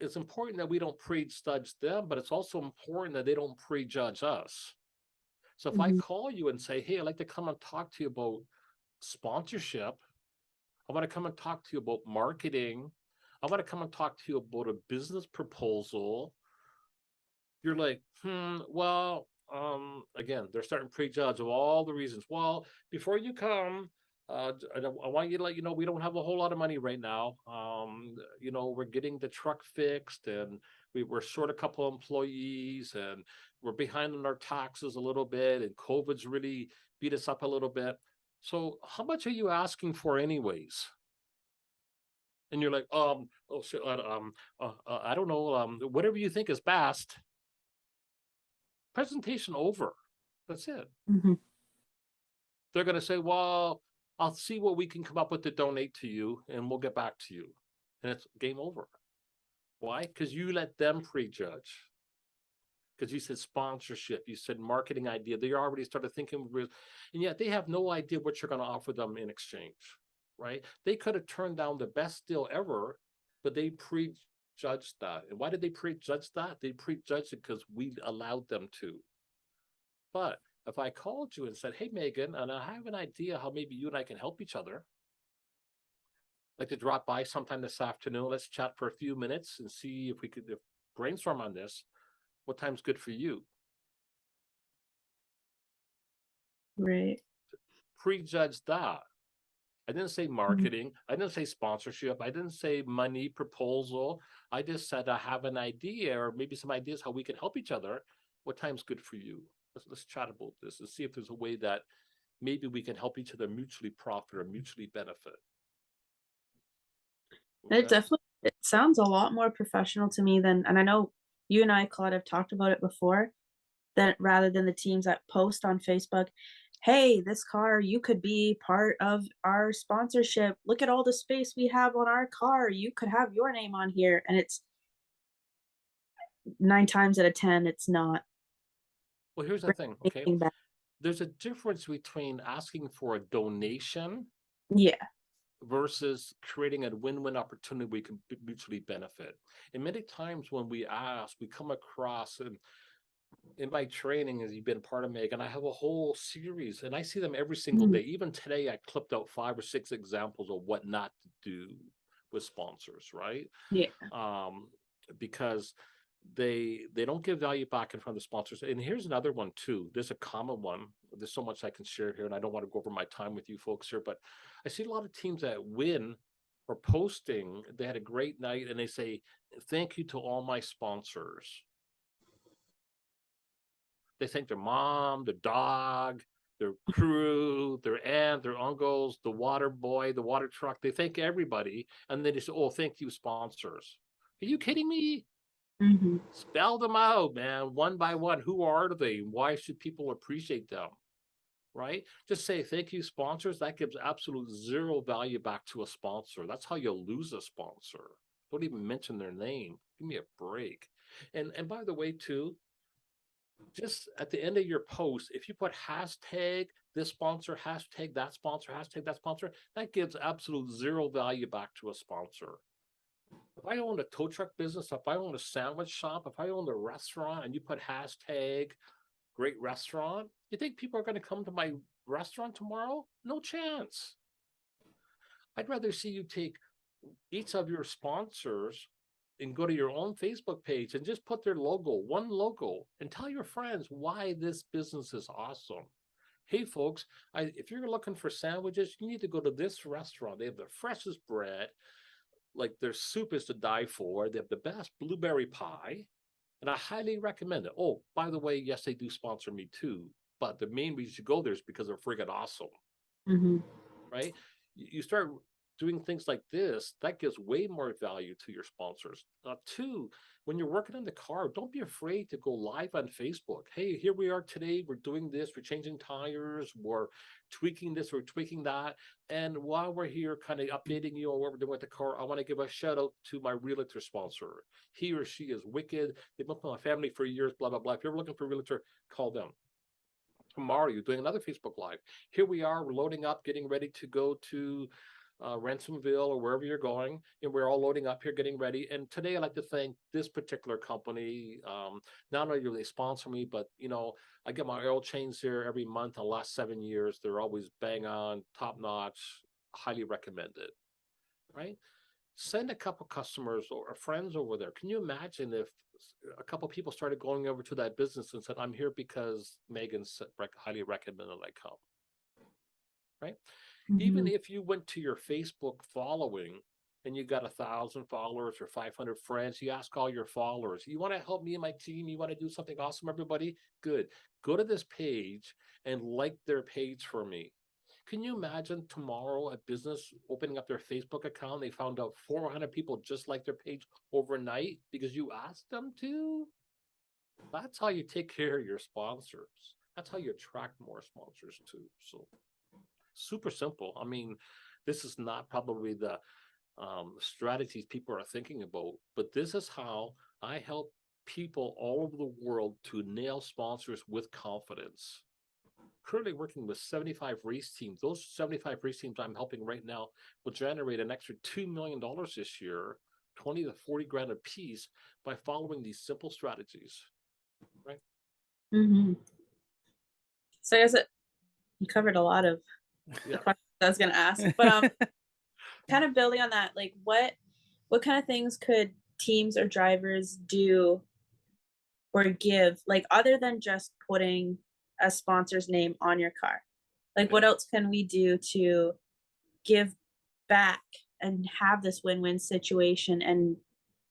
it's important that we don't prejudge them, but it's also important that they don't prejudge us. So if I call you and say, hey, I'd like to come and talk to you about sponsorship, I want to come and talk to you about marketing, I want to come and talk to you about a business proposal, you're like, well, again, they're starting to prejudge of all the reasons. Well, before you come, I want you to let you know we don't have a whole lot of money right now. We're getting the truck fixed, and we're short a couple of employees, and we're behind on our taxes a little bit, and COVID's really beat us up a little bit. So how much are you asking for anyways? And you're like, I don't know, whatever you think is best. Presentation over. That's it. They're going to say, well, I'll see what we can come up with to donate to you, and we'll get back to you. And it's game over. Why? Because you let them prejudge. Because you said sponsorship, you said marketing idea. They already started thinking, and yet they have no idea what you're going to offer them in exchange, right? They could have turned down the best deal ever, but they prejudged that. And why did they prejudge that? They prejudged it because we allowed them to. But if I called you and said, hey, Megan, and I have an idea how maybe you and I can help each other, I'd like to drop by sometime this afternoon, let's chat for a few minutes and see if we could brainstorm on this. What time's good for you? Right. Prejudge that. I didn't say marketing. I didn't say sponsorship. I didn't say money proposal. I just said I have an idea, or maybe some ideas how we can help each other. What time's good for you? Let's chat about this and see if there's a way that maybe we can help each other mutually profit or mutually benefit. Okay. It sounds a lot more professional to me than, and I know you and I, Claude, have talked about it before, that rather than the teams that post on Facebook, hey, this car, you could be part of our sponsorship. Look at all the space we have on our car. You could have your name on here. And it's 9 times out of 10, it's not. Well, here's the thing, okay? There's a difference between asking for a donation versus creating a win-win opportunity we can mutually benefit. And many times when we ask, we come across, and in my training, as you've been part of, Megan, I have a whole series and I see them every single day. Even today, I clipped out 5 or 6 examples of what not to do with sponsors, right? Yeah. Because they don't give value back in front of the sponsors. And here's another one too. There's a common one. There's so much I can share here, and I don't want to go over my time with you folks here, but I see a lot of teams that win or posting, they had a great night and they say, thank you to all my sponsors. They thank their mom, their dog, their crew, their aunt, their uncles, the water boy, the water truck. They thank everybody. And they just, oh, thank you, sponsors. Are you kidding me? Spell them out, man, one by one. Who are they? Why should people appreciate them? Right? Just say, thank you, sponsors. That gives absolute zero value back to a sponsor. That's how you'll lose a sponsor. Don't even mention their name. Give me a break. And by the way, too, just at the end of your post, if you put hashtag this sponsor, hashtag that sponsor, hashtag that sponsor, that gives absolute zero value back to a sponsor. If I own a tow truck business, if I own a sandwich shop, if I own a restaurant and you put hashtag great restaurant, you think people are going to come to my restaurant tomorrow? No chance. I'd rather see you take each of your sponsors and go to your own Facebook page and just put their logo, one logo, and tell your friends why this business is awesome. Hey, folks, if you're looking for sandwiches, you need to go to this restaurant. They have the freshest bread. Like, their soup is to die for. They have the best blueberry pie. And I highly recommend it. Oh, by the way, yes, they do sponsor me too. But the main reason you go there is because they're freaking awesome. Right? You start doing things like this, that gives way more value to your sponsors. Two, when you're working on the car, don't be afraid to go live on Facebook. Hey, here we are today. We're doing this. We're changing tires. We're tweaking this. We're tweaking that. And while we're here kind of updating you on what we're doing with the car, I want to give a shout out to my realtor sponsor. He or she is wicked. They've been with my family for years, blah, blah, blah. If you're looking for a realtor, call them. Tomorrow, you're doing another Facebook Live. Here we are. We're loading up, getting ready to go to Ransomville or wherever you're going, and we're all loading up here, getting ready. And today I'd like to thank this particular company. Not only do they sponsor me, but I get my oil change there every month. The last 7 years, they're always bang on, top notch, highly recommended. Right? Send a couple customers or friends over there. Can you imagine if a couple people started going over to that business and said, I'm here because Megan highly recommended I come. Right? Even if you went to your Facebook following and you got 1,000 followers or 500 friends, you ask all your followers, you want to help me and my team? You want to do something awesome, everybody? Good. Go to this page and like their page for me. Can you imagine tomorrow a business opening up their Facebook account? They found out 400 people just like their page overnight because you asked them to? That's how you take care of your sponsors. That's how you attract more sponsors too. So super simple. I mean, this is not probably the strategies people are thinking about, but this is how I help people all over the world to nail sponsors with confidence. Currently working with 75 race teams. Those 75 race teams I'm helping right now will generate an extra $2 million this year, 20 to 40 grand a piece, by following these simple strategies. Right? So I guess you covered a lot of the questions I was going to ask, but kind of building on that, like what kind of things could teams or drivers do or give, like other than just putting a sponsor's name on your car? Like what else can we do to give back and have this win-win situation and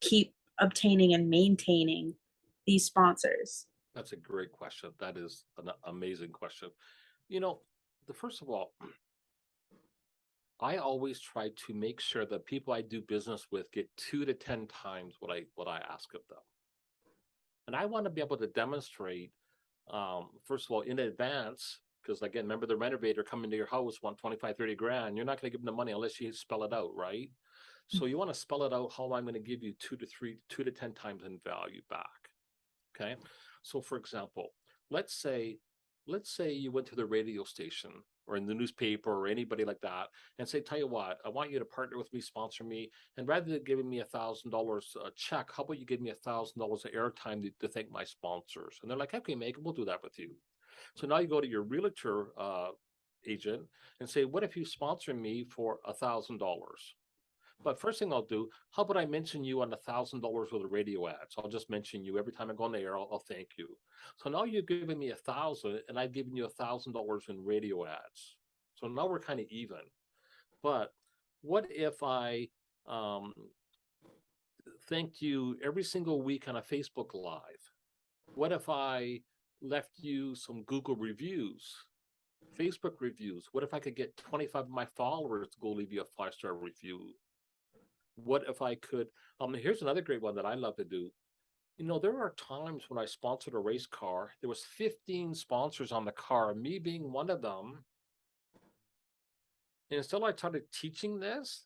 keep obtaining and maintaining these sponsors? That's a great question. That is an amazing question. First of all, I always try to make sure that people I do business with get 2 to 10 times what I ask of them. And I want to be able to demonstrate, first of all, in advance, because again, remember the renovator coming to your house, want 25, 30 grand. You're not going to give them the money unless you spell it out, right? So you want to spell it out how I'm going to give you 2 to 10 times in value back. Okay. So for example, let's say you went to the radio station or in the newspaper or anybody like that and say, tell you what, I want you to partner with me, sponsor me. And rather than giving me $1,000 a check, how about you give me $1,000 of airtime to thank my sponsors? And they're like, okay, Megan, we'll do that with you. So now you go to your realtor agent and say, what if you sponsor me for $1,000? But first thing I'll do, how about I mention you on $1,000 worth of radio ads? I'll just mention you every time I go on the air. I'll thank you. So now you're giving me $1,000, and I've given you $1,000 in radio ads. So now we're kind of even. But what if I thanked you every single week on a Facebook Live? What if I left you some Google reviews, Facebook reviews? What if I could get 25 of my followers to go leave you a 5-star review? What if I could, here's another great one that I love to do. You know, there are times when I sponsored a race car, there was 15 sponsors on the car, me being one of them. And until I started teaching this,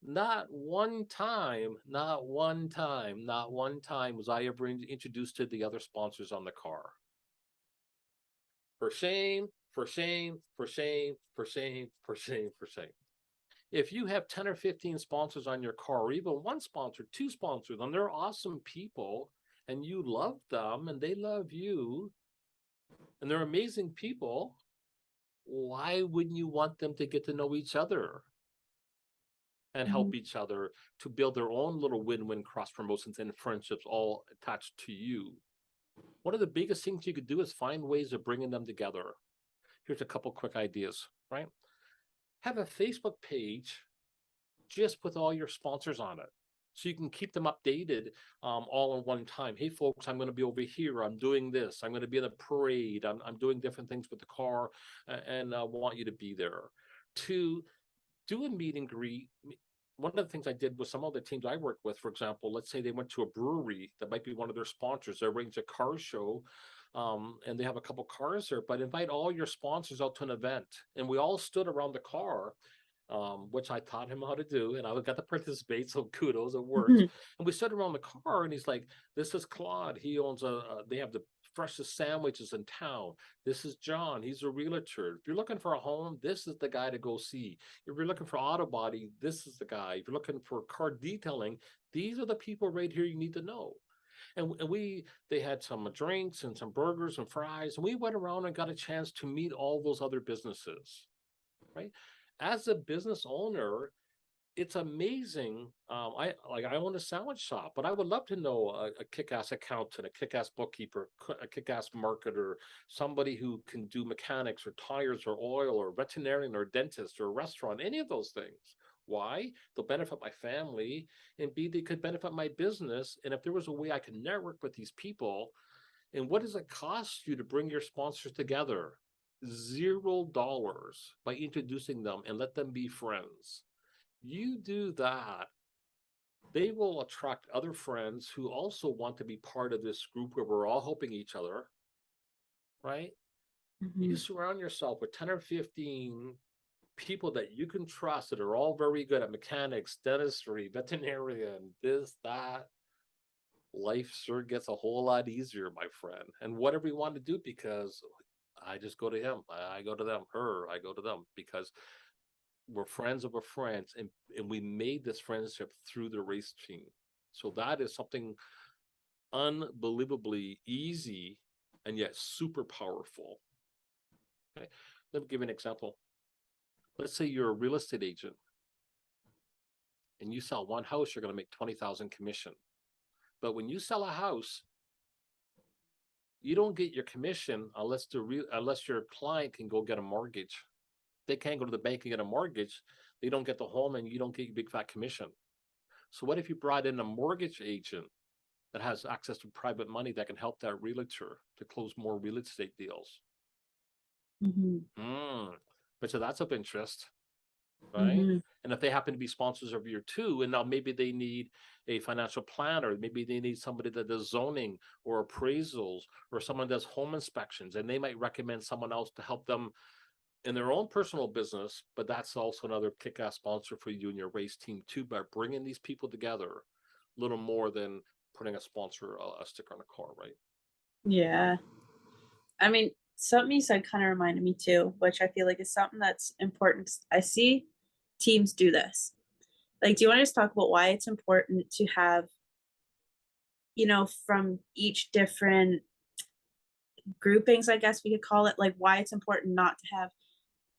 not one time was I ever introduced to the other sponsors on the car. For shame, for shame, for shame, for shame, for shame, for shame. If you have 10 or 15 sponsors on your car, or even one sponsor, 2 sponsors, and they're awesome people, and you love them, and they love you, and they're amazing people, why wouldn't you want them to get to know each other and help each other to build their own little win-win cross promotions and friendships all attached to you? One of the biggest things you could do is find ways of bringing them together. Here's a couple quick ideas, right? Have a Facebook page just with all your sponsors on it, so you can keep them updated all in one time. Hey, folks, I'm going to be over here. I'm doing this. I'm going to be in a parade. I'm doing different things with the car, and I want you to be there. 2, do a meet and greet. One of the things I did with some of the teams I work with, for example, let's say they went to a brewery that might be one of their sponsors. They arrange a car show, and they have a couple cars there, but invite all your sponsors out to an event. And we all stood around the car, which I taught him how to do, and I got to participate, so kudos, it works. And we stood around the car, and he's like, this is Claude. He owns they have the freshest sandwiches in town. This is John. He's a realtor. If you're looking for a home, this is the guy to go see. If you're looking for auto body, this is the guy. If you're looking for car detailing, these are the people right here you need to know. And they had some drinks and some burgers and fries, and we went around and got a chance to meet all those other businesses, right? As a business owner, it's amazing. I own a sandwich shop, but I would love to know a kick-ass accountant, a kick-ass bookkeeper, a kick-ass marketer, somebody who can do mechanics or tires or oil or veterinarian or dentist or restaurant, any of those things. Why? They'll benefit my family, and B, they could benefit my business. And if there was a way I could network with these people, and what does it cost you to bring your sponsors together? $0 by introducing them and let them be friends. You do that, they will attract other friends who also want to be part of this group where we're all helping each other, right? You surround yourself with 10 or 15 people that you can trust that are all very good at mechanics, dentistry, veterinarian, this, that. Life sure gets a whole lot easier, my friend. And whatever you want to do, because I just go to him, I go to them, her, I go to them, because we're friends of a friends, and we made this friendship through the race team. So that is something unbelievably easy and yet super powerful. Okay, let me give you an example. Let's say you're a real estate agent and you sell one house, you're going to make 20,000 commission. But when you sell a house, you don't get your commission unless your client can go get a mortgage. They can't go to the bank and get a mortgage. They don't get the home, and you don't get your big fat commission. So what if you brought in a mortgage agent that has access to private money that can help that realtor to close more real estate deals? But so that's of interest, right? And if they happen to be sponsors of year 2, and now maybe they need a financial planner, maybe they need somebody that does zoning or appraisals, or someone does home inspections, and they might recommend someone else to help them in their own personal business. But that's also another kick-ass sponsor for you and your race team too, by bringing these people together a little more than putting a sticker on a car, right? Yeah. I mean, something you said kind of reminded me too, which I feel like is something that's important. I see teams do this. Like, do you want to just talk about why it's important to have, from each different groupings, I guess we could call it, like why it's important not to have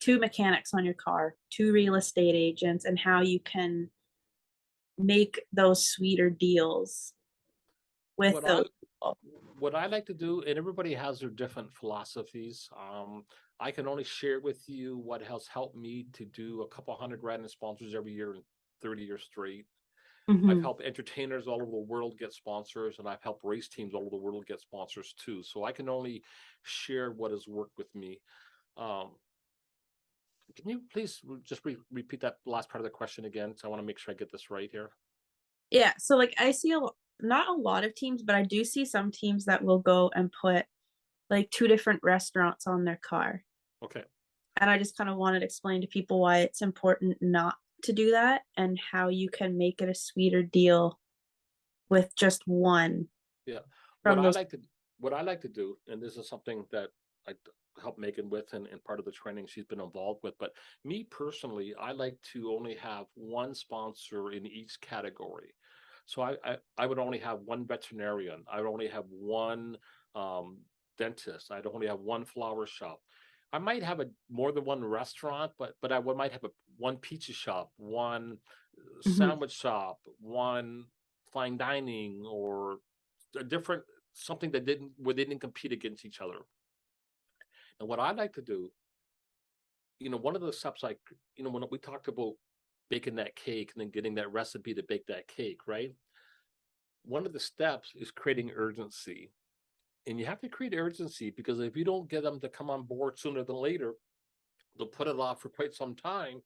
two mechanics on your car, two real estate agents, and how you can make those sweeter deals with What those I people. what I like to do, and everybody has their different philosophies. I can only share with you what has helped me to do a couple $100,000 in sponsors every year in 30 years straight. I've helped entertainers all over the world get sponsors, and I've helped race teams all over the world get sponsors too. So I can only share what has worked with me. Um, can you please just repeat that last part of the question again? So I want to make sure I get this right here. Yeah, so like I see not a lot of teams, but I do see some teams that will go and put like two different restaurants on their car. Okay. And I just kind of wanted to explain to people why it's important not to do that and how you can make it a sweeter deal with just one. Yeah. From What I those. like to do, and this is something that I help Megan with and part of the training she's been involved with, but me personally, I like to only have one sponsor in each category. So I would only have one veterinarian. I would only have one dentist. I'd only have one flower shop. I might have more than one restaurant, but I might have one pizza shop, one sandwich shop, one fine dining, or a different something that they didn't compete against each other. And what I like to do, one of the steps, like, when we talked about baking that cake and then getting that recipe to bake that cake, right? One of the steps is creating urgency. And you have to create urgency, because if you don't get them to come on board sooner than later, they'll put it off for quite some time,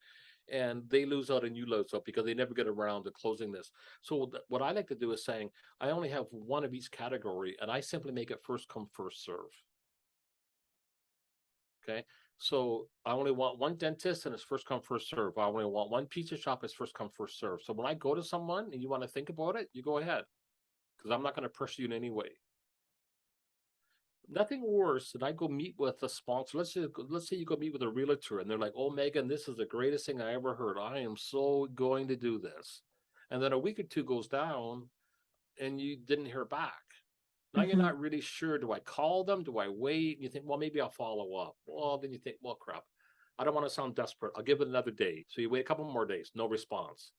and they lose out and you lose out because they never get around to closing this. So what I like to do is saying, I only have one of each category, and I simply make it first come, first serve. Okay. So I only want one dentist, and it's first come, first serve. I only want one pizza shop, it's first come, first serve. So when I go to someone and you want to think about it, you go ahead, because I'm not going to pressure you in any way. Nothing worse than I go meet with a sponsor. Let's say you go meet with a realtor, and they're like, "Oh, Megan, this is the greatest thing I ever heard. I am so going to do this." And then a week or two goes down, and you didn't hear back. Now you're not really sure. Do I call them? Do I wait? And you think, well, maybe I'll follow up. Well, then you think, well, crap, I don't want to sound desperate. I'll give it another day. So you wait a couple more days, no response.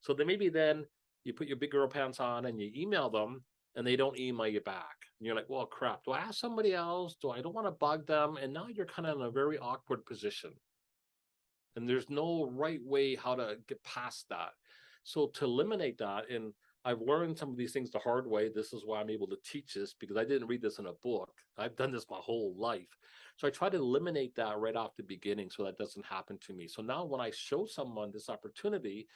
So then maybe then you put your big girl pants on and you email them, and they don't email you back. And you're like, well, crap, do I ask somebody else? I don't want to bug them. And now you're kind of in a very awkward position. And there's no right way how to get past that. So to eliminate that, and I've learned some of these things the hard way. This is why I'm able to teach this, because I didn't read this in a book. I've done this my whole life. So I try to eliminate that right off the beginning so that doesn't happen to me. So now when I show someone this opportunity,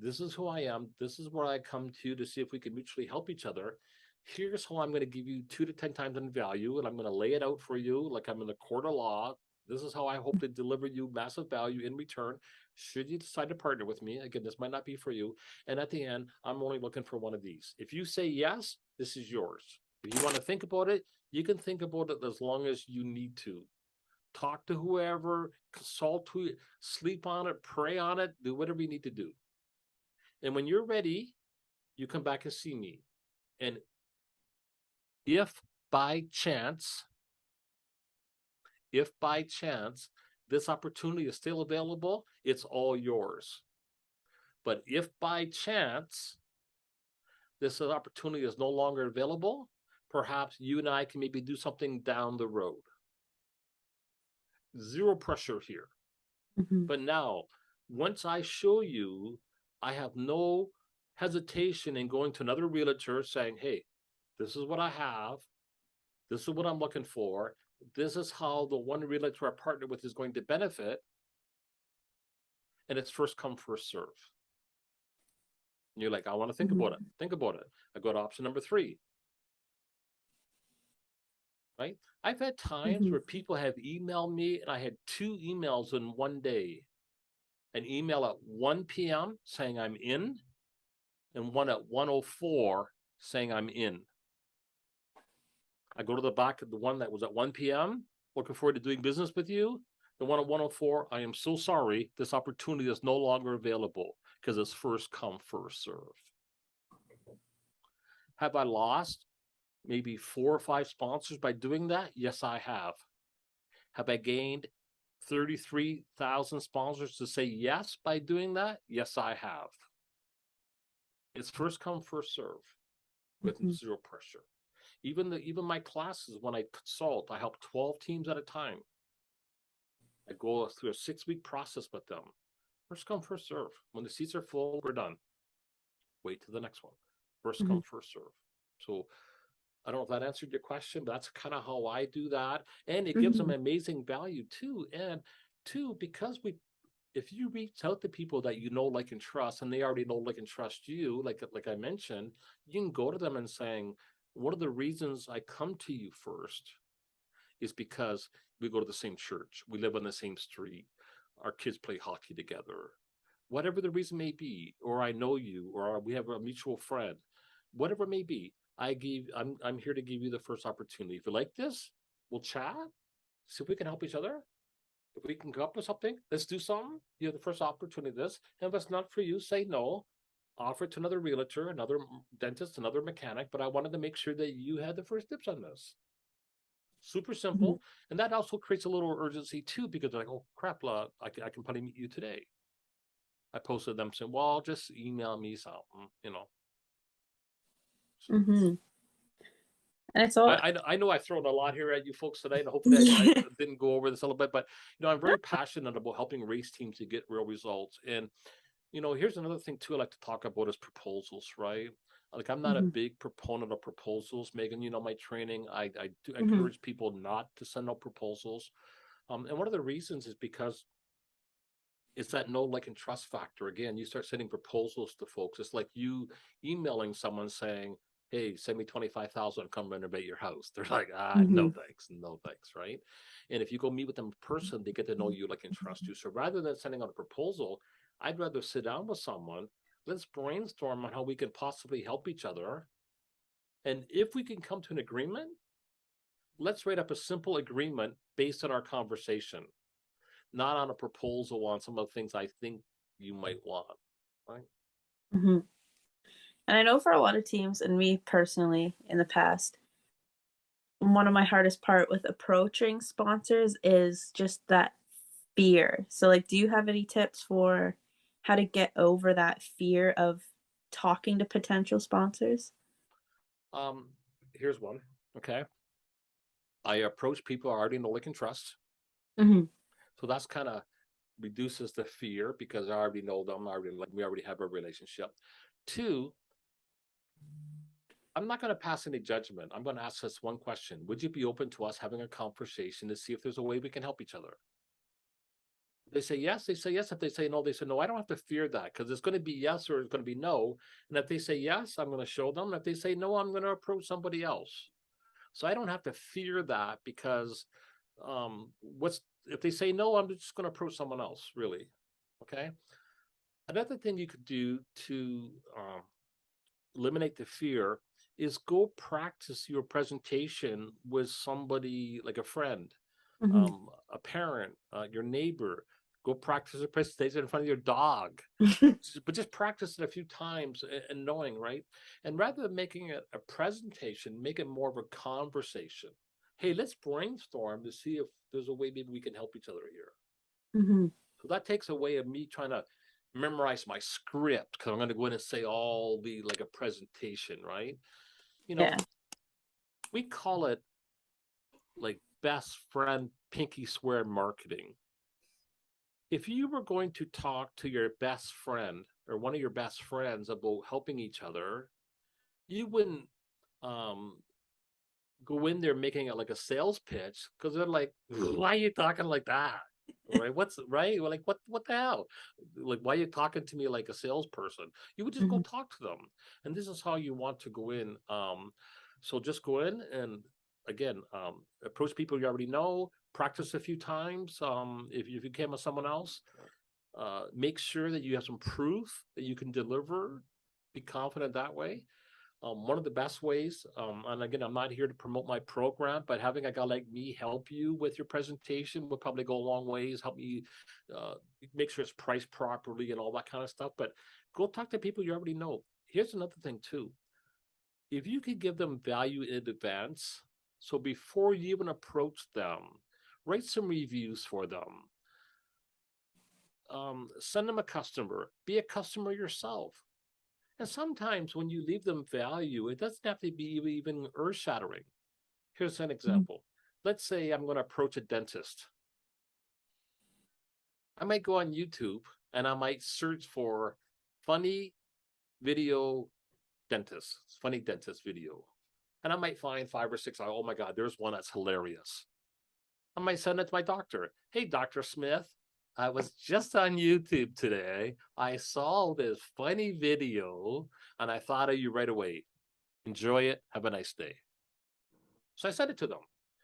this is who I am. This is where I come to see if we can mutually help each other. Here's how I'm going to give you 2 to 10 times in value, and I'm going to lay it out for you like I'm in the court of law. This is how I hope to deliver you massive value in return. Should you decide to partner with me, again, this might not be for you. And at the end, I'm only looking for one of these. If you say yes, this is yours. If you want to think about it, you can think about it as long as you need to. Talk to whoever, consult who, sleep on it, pray on it, do whatever you need to do. And when you're ready, you come back and see me. And if by chance this opportunity is still available, it's all yours. But if by chance this opportunity is no longer available, perhaps you and I can maybe do something down the road. Zero pressure here. But now, once I show you, I have no hesitation in going to another realtor saying, hey, this is what I have. This is what I'm looking for. This is how the one realtor I partner with is going to benefit. And it's first come, first serve. And you're like, I want to think about it. Think about it. I go to option number 3. Right? I've had times where people have emailed me, and I had 2 emails in one day. An email at 1 p.m. saying I'm in, and one at 1:04 saying I'm in. I go to the back of the one that was at 1 p.m. Looking forward to doing business with you. The one at 104, I am so sorry. This opportunity is no longer available because it's first come, first serve. Have I lost maybe 4 or 5 sponsors by doing that? Yes, I have. Have I gained 33,000 sponsors to say yes by doing that? Yes, I have. It's first come, first serve with zero pressure. Even my classes, when I consult, I help 12 teams at a time. I go through a 6-week process with them. First come, first serve. When the seats are full, we're done. Wait to the next one. First come, first serve. So I don't know if that answered your question, but that's kind of how I do that. And it gives them amazing value too. And two, because if you reach out to people that you know, like, and trust, and they already know, like, and trust you, like I mentioned, you can go to them and saying, one of the reasons I come to you first is because we go to the same church, we live on the same street, our kids play hockey together, whatever the reason may be, or I know you, or we have a mutual friend, whatever it may be. I'm here to give you the first opportunity. If you like this, we'll chat, see if we can help each other. If we can come up with something, let's do something. You have the first opportunity to this. And if it's not for you, say no. Offer it to another realtor, another dentist, another mechanic. But I wanted to make sure that you had the first tips on this. Super simple. And that also creates a little urgency too, because they're like, oh crap, I can probably meet you today. I posted them saying, well, just email me something, you know. So, and it's all I know I've thrown a lot here at you folks tonight, and hopefully I didn't go over this a little bit, but you know, I'm very passionate about helping race teams to get real results. And you know, here's another thing too I like to talk about is proposals, right? Like, I'm not a big proponent of proposals, Megan. You know, my training, I do encourage people not to send out proposals. And one of the reasons is because it's that know, like, and trust factor. Again, you start sending proposals to folks. It's like you emailing someone saying, hey, send me 25,000 and come renovate your house. They're like, no thanks, no thanks, right? And if you go meet with them in person, they get to know you, like, and trust you. So rather than sending out a proposal, I'd rather sit down with someone. Let's brainstorm on how we can possibly help each other. And if we can come to an agreement, let's write up a simple agreement based on our conversation, not on a proposal on some of the things I think you might want, right? And I know for a lot of teams, and me personally in the past, one of my hardest part with approaching sponsors is just that fear. So like, do you have any tips for how to get over that fear of talking to potential sponsors? Here's one. Okay. I approach people I already know, like, and trust. So that's kind of reduces the fear because I already know them. We already have a relationship. 2, I'm not going to pass any judgment. I'm going to ask us one question. Would you be open to us having a conversation to see if there's a way we can help each other? They say yes, they say yes. If they say no, they say no. I don't have to fear that because it's going to be yes or it's going to be no. And if they say yes, I'm going to show them. If they say no, I'm going to approach somebody else. So I don't have to fear that because if they say no, I'm just going to approach someone else, really. Okay. Another thing you could do to eliminate the fear is go practice your presentation with somebody, like a friend, a parent, your neighbor. Go practice a presentation in front of your dog, but just practice it a few times and knowing, right? And rather than making it a presentation, make it more of a conversation. Hey, let's brainstorm to see if there's a way maybe we can help each other here. So that takes away of me trying to memorize my script because I'm going to go in and say like a presentation, right? You know, we call it like best friend pinky swear marketing. If you were going to talk to your best friend or one of your best friends about helping each other, you wouldn't go in there making it like a sales pitch because they're like, why are you talking like that? Right? What's right? Like, what the hell? Like, why are you talking to me like a salesperson? You would just go talk to them. And this is how you want to go in. So just go in and again, approach people you already know, practice a few times. If you came with someone else, make sure that you have some proof that you can deliver, be confident that way. One of the best ways, and again, I'm not here to promote my program, but having a guy like me help you with your presentation will probably go a long ways, help me make sure it's priced properly and all that kind of stuff. But go talk to people you already know. Here's another thing too. If you could give them value in advance, so before you even approach them, write some reviews for them. Send them a customer, be a customer yourself. And sometimes when you leave them value, it doesn't have to be even earth-shattering. Here's an example. Let's say I'm going to approach a dentist. I might go on YouTube and I might search for funny video dentist, funny dentist video. And I might find 5 or 6. Oh my God, there's one that's hilarious. I might send it to my doctor. Hey, Dr. Smith, I was just on YouTube today. I saw this funny video and I thought of you right away. Enjoy it. Have a nice day. So I sent it to them.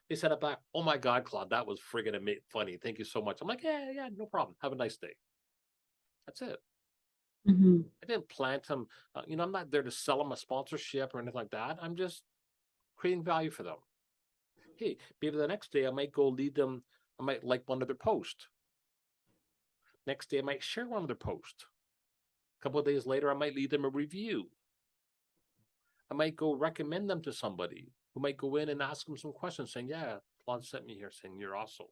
They sent it back. Oh my God, Claude, that was friggin' funny. Thank you so much. I'm like, yeah, no problem. Have a nice day. That's it. I didn't plant them. I'm not there to sell them a sponsorship or anything like that. I'm just creating value for them. Hey, maybe the next day I might go lead them. I might like one of their posts. Next day, I might share one of their posts. A couple of days later, I might leave them a review. I might go recommend them to somebody who might go in and ask them some questions saying, yeah, Claude sent me here saying you're awesome.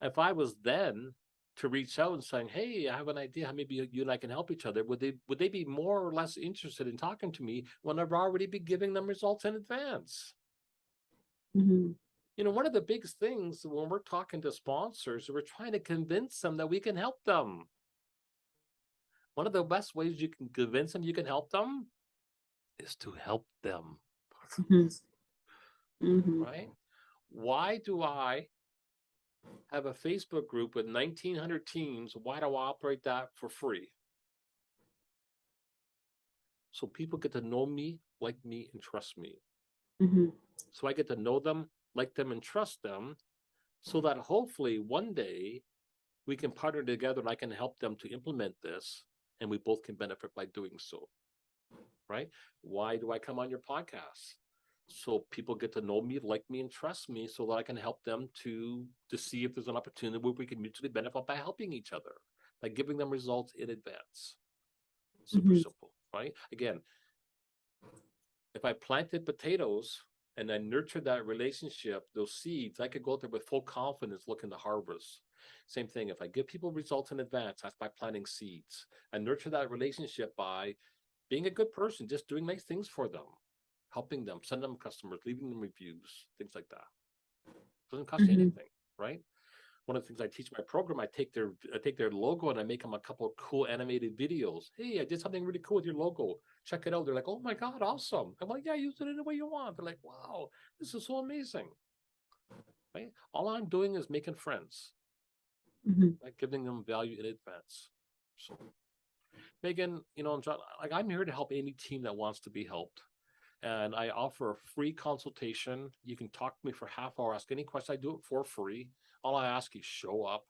If I was then to reach out and saying, hey, I have an idea how maybe you and I can help each other, would they be more or less interested in talking to me when I've already been giving them results in advance? One of the biggest things when we're talking to sponsors, we're trying to convince them that we can help them. One of the best ways you can convince them you can help them is to help them. Right? Why do I have a Facebook group with 1,900 teams? Why do I operate that for free? So people get to know me, like me, and trust me. So I get to know them, like them, and trust them, so that hopefully one day we can partner together and I can help them to implement this and we both can benefit by doing so. Right? Why do I come on your podcast? So people get to know me, like me, and trust me so that I can help them to see if there's an opportunity where we can mutually benefit by helping each other, by giving them results in advance. Super simple, right? Again, if I planted potatoes and I nurtured that relationship, those seeds, I could go out there with full confidence looking to harvest. Same thing, if I give people results in advance, that's by planting seeds. I nurture that relationship by being a good person, just doing nice things for them, helping them, sending them customers, leaving them reviews, things like that. Doesn't cost you anything, right? One of the things I teach my program, I take their logo and I make them a couple of cool animated videos. Hey, I did something really cool with your logo. Check it out. They're like, oh my God, awesome. I'm like, yeah, use it any way you want. They're like, wow, this is so amazing. Right? All I'm doing is making friends, like giving them value in advance. So, Megan, John, like I'm here to help any team that wants to be helped. And I offer a free consultation. You can talk to me for half hour, ask any question. I do it for free. All I ask is show up,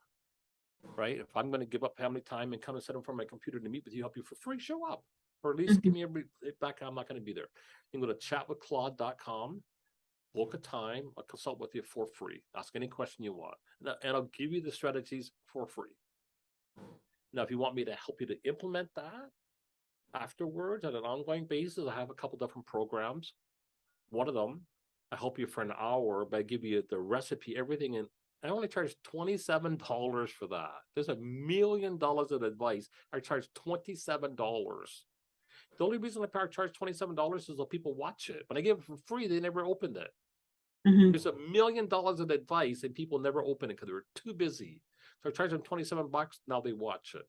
right? If I'm going to give up family time and come and sit in front of my computer to meet with you, help you for free, show up. Or at least give me a back. I'm not going to be there. You can go to chatwithclaude.com, book a time, I'll consult with you for free. Ask any question you want. And I'll give you the strategies for free. Now, if you want me to help you to implement that afterwards on an ongoing basis, I have a couple different programs. One of them, I help you for an hour, but I give you the recipe, everything, and I only charge $27 for that. There's $1 million of advice. I charge $27. The only reason I charge $27 is that people watch it. When I give it for free, they never opened it. There's $1 million of advice and people never open it because they're too busy. So I charge them $27. Now they watch it.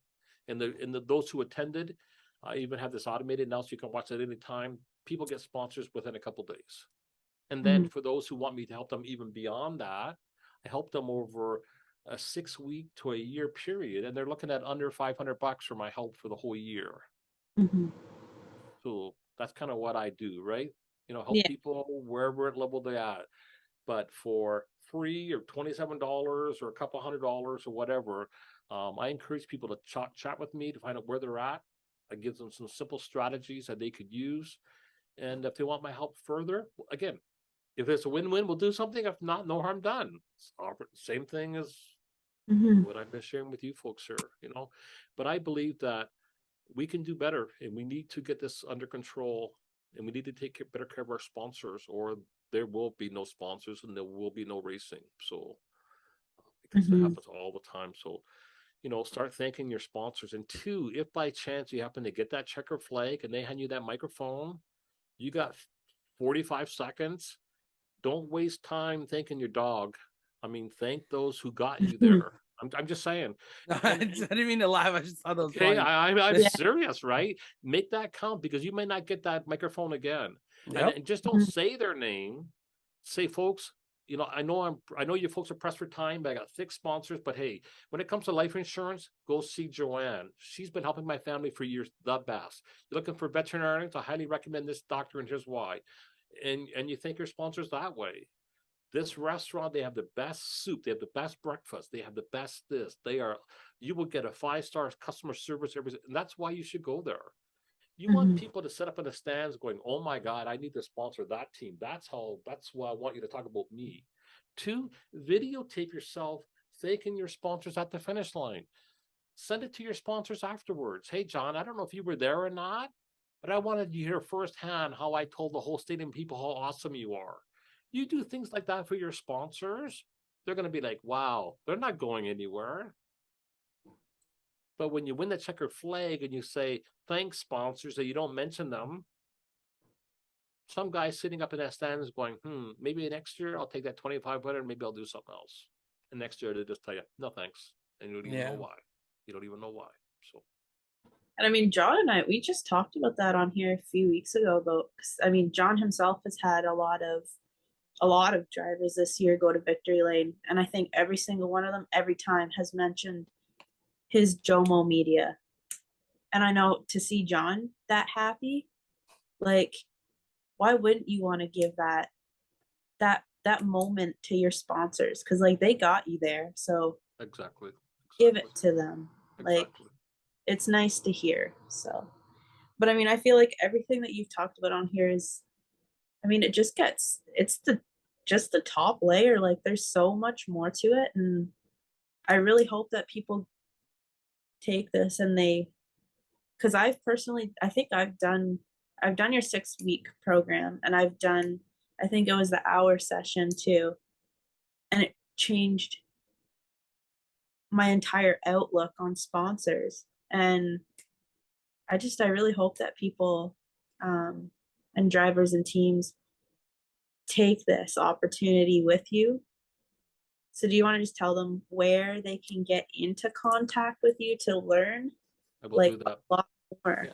And those who attended, I even have this automated now so you can watch it anytime. People get sponsors within a couple days. And then for those who want me to help them even beyond that, I help them over a 6-week to a year period. And they're looking at under $500 for my help for the whole year. So that's kind of what I do, right? Help people wherever level they're at. But for free or $27 or a couple $100 or whatever, I encourage people to chat with me to find out where they're at. I give them some simple strategies that they could use. And if they want my help further, again, if it's a win-win, we'll do something. If not, no harm done. Same thing as what I've been sharing with you folks here, you know. But I believe that we can do better, and we need to get this under control, and we need to take better care of our sponsors, or there will be no sponsors and there will be no racing. So because that happens all the time. So, you know, start thanking your sponsors. And two, if by chance you happen to get that checker flag and they hand you that microphone, you got 45 seconds. Don't waste time thanking your dog. I mean, thank those who got you there. I'm just saying. I didn't mean to laugh. I just thought that was Okay, funny. I'm serious, right? Make that count, because you may not get that microphone again. Yep. And just don't say their name. Say, folks, you know, I know you folks are pressed for time, but I got 6 sponsors. But hey, when it comes to life insurance, go see Joanne. She's been helping my family for years, the best. You're looking for veterinarians, I highly recommend this doctor, and here's why. And you thank your sponsors that way. This restaurant, they have the best soup, they have the best breakfast, they have the best this. You will get a 5-star customer service, everything, and that's why you should go there. You want people to sit up in the stands going, oh my God, I need to sponsor that team. That's why I want you to talk about me. 2, videotape yourself thanking your sponsors at the finish line. Send it to your sponsors afterwards. Hey, John, I don't know if you were there or not, but I wanted you to hear firsthand how I told the whole stadium people how awesome you are. You do things like that for your sponsors, they're going to be like, wow, they're not going anywhere. But when you win the checker flag and you say, thanks, sponsors, that you don't mention them, some guy sitting up in that stand is going, maybe next year I'll take that 2,500, maybe I'll do something else. And next year they just tell you, no thanks. And you don't even know why. You don't even know why. So. And I mean, John and I, we just talked about that on here a few weeks ago, though. I mean, John himself has had a lot of drivers this year go to victory lane, and I think every single one of them every time has mentioned his Jomo media. And I know, to see John that happy, like, why wouldn't you want to give that moment to your sponsors? Because like, they got you there, so exactly. Give it to them. Like, it's nice to hear. So, but I mean, I feel like everything that you've talked about on here is, I mean, it's just the top layer. Like, there's so much more to it, and I really hope that people take this and because I think I've done your 6-week program, and I think it was the hour session too, and it changed my entire outlook on sponsors. And I really hope that people and drivers and teams take this opportunity with you. So do you want to just tell them where they can get into contact with you to learn? I will do that. A lot more.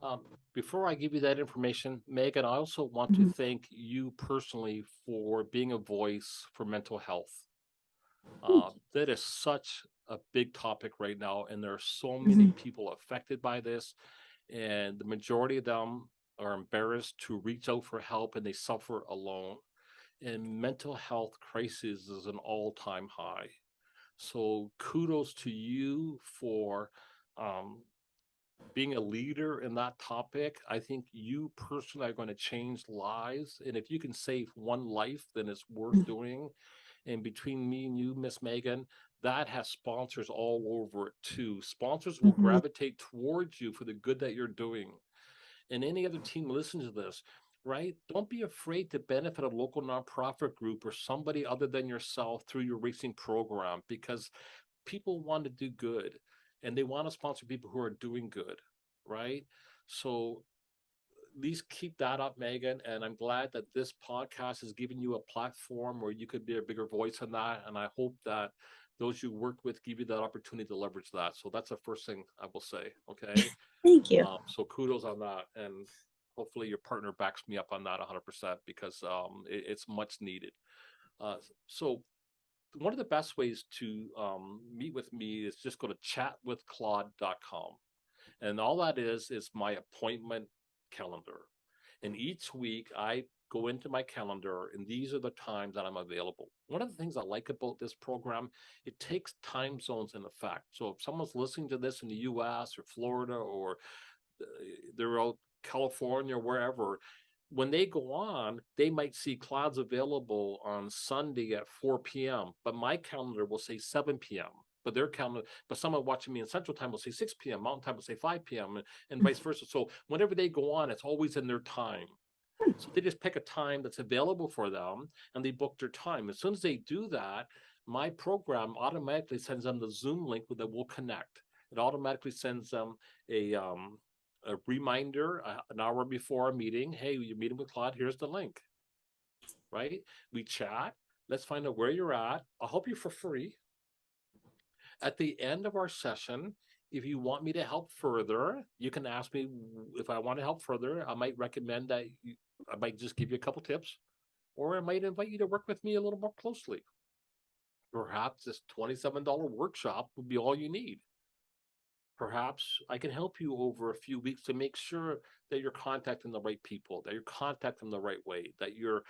Yeah. Before I give you that information, Megan, I also want to thank you personally for being a voice for mental health. That is such a big topic right now, and there are so many people affected by this, and the majority of them are embarrassed to reach out for help, and they suffer alone. And mental health crisis is an all-time high. So kudos to you for being a leader in that topic. I think you personally are going to change lives, and if you can save one life, then it's worth doing. And between me and you, Miss Megan, that has sponsors all over it too. Sponsors will gravitate towards you for the good that you're doing. And any other team listen to this, right? Don't be afraid to benefit a local nonprofit group or somebody other than yourself through your racing program, because people want to do good and they want to sponsor people who are doing good, right? So at least keep that up, Megan. And I'm glad that this podcast has given you a platform where you could be a bigger voice on that. And I hope that those you work with give you that opportunity to leverage that. So that's the first thing I will say. Okay. Thank you. So kudos on that. And hopefully your partner backs me up on that 100%, because it's much needed. So one of the best ways to meet with me is just go to chatwithclaude.com. And all that is my appointment calendar. And each week I go into my calendar, and these are the times that I'm available. One of the things I like about this program, it takes time zones in effect. So if someone's listening to this in the US or Florida or they're out California or wherever. When they go on, they might see Claude's available on Sunday at 4 p.m., but my calendar will say 7 p.m. But their calendar, but someone watching me in Central Time will say 6 p.m., Mountain Time will say 5 p.m., and vice versa. So whenever they go on, it's always in their time. So they just pick a time that's available for them and they book their time. As soon as they do that, my program automatically sends them the Zoom link that will connect. It automatically sends them a reminder an hour before a meeting. Hey, you're meeting with Claude. Here's the link. Right? We chat. Let's find out where you're at. I'll help you for free. At the end of our session, if you want me to help further, you can ask me if I want to help further. I might recommend that I might just give you a couple tips, or I might invite you to work with me a little more closely. Perhaps this $27 workshop would be all you need. Perhaps I can help you over a few weeks to make sure that you're contacting the right people, that you're contacting them the right way, that you're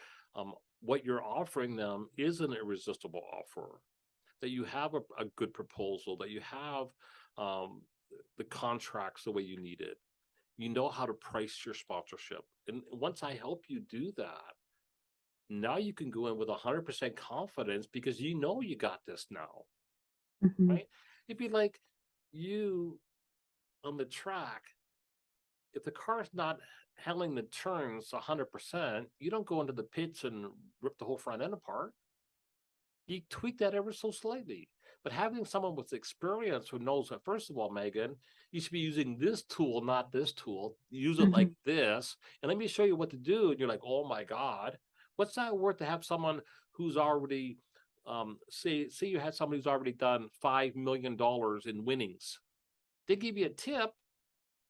what you're offering them is an irresistible offer, that you have a good proposal, that you have the contracts the way you need it. You know how to price your sponsorship. And once I help you do that, now you can go in with 100% confidence because you know you got this now, right? It'd be like you on the track. If the car's not handling the turns 100%, you don't go into the pits and rip the whole front end apart. You tweak that ever so slightly. But having someone with experience who knows that, first of all, Megan, you should be using this tool, not this tool. Use it like this. And let me show you what to do. And you're like, oh my God, what's that worth to have someone who's already, say you had somebody who's already done $5 million in winnings. They give you a tip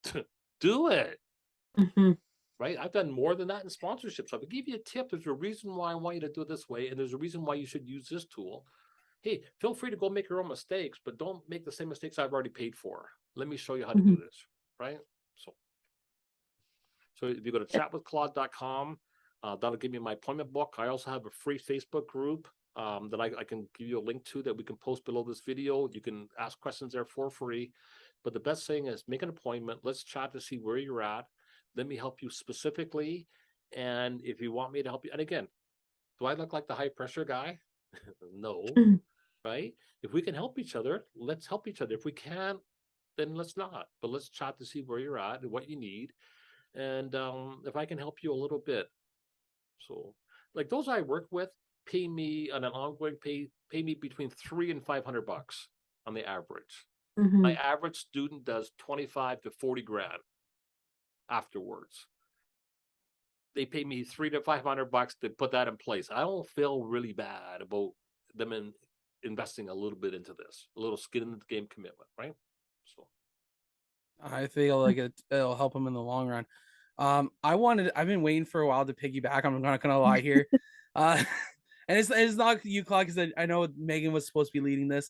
to do it. Right? I've done more than that in sponsorships. So if I give you a tip, there's a reason why I want you to do it this way. And there's a reason why you should use this tool. Hey, feel free to go make your own mistakes, but don't make the same mistakes I've already paid for. Let me show you how to do this, right? So if you go to chatwithclaude.com, that'll give me my appointment book. I also have a free Facebook group that I can give you a link to that we can post below this video. You can ask questions there for free. But the best thing is make an appointment. Let's chat to see where you're at. Let me help you specifically. And if you want me to help you, and again, do I look like the high pressure guy? No. Right? If we can help each other, let's help each other. If we can't, then let's not. But let's chat to see where you're at and what you need. And if I can help you a little bit. So like those I work with pay me on an ongoing pay me between $300 and $500 on the average. My average student does 25 to 40 grand afterwards. They pay me $300 to $500 to put that in place. I don't feel really bad about them investing a little bit into this, a little skin in the game commitment, right? So I feel like it'll help them in the long run. I've been waiting for a while to piggyback. I'm not gonna lie here. And it's not you, Claude, because I know Megan was supposed to be leading this.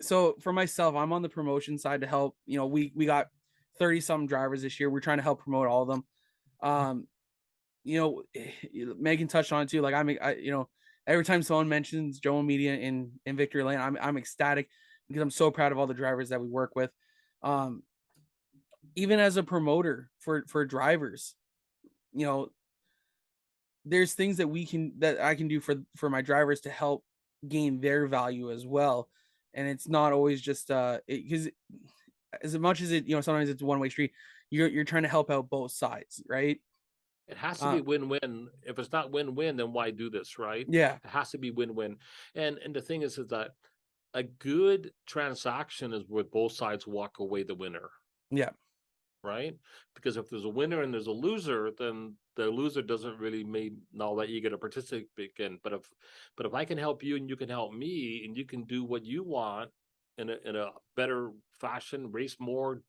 So for myself, I'm on the promotion side to help. You know, we got 30 some drivers this year. We're trying to help promote all of them. You know, Megan touched on it too. Like you know, every time someone mentions Joe Media in Victory Lane, I'm ecstatic because I'm so proud of all the drivers that we work with. Even as a promoter for drivers, you know, there's things that I can do for my drivers to help gain their value as well. And it's not always just because as much as it, you know, sometimes it's a one-way street. You're trying to help out both sides, right? it has to be win-win. If it's not win-win, then why do this, right? Yeah. It has to be win-win. And the thing is that a good transaction is where both sides walk away the winner. Yeah. Right? Because if there's a winner and there's a loser, then the loser doesn't really know that you get to participate in. But if I can help you and you can help me and you can do what you want in a better fashion, race more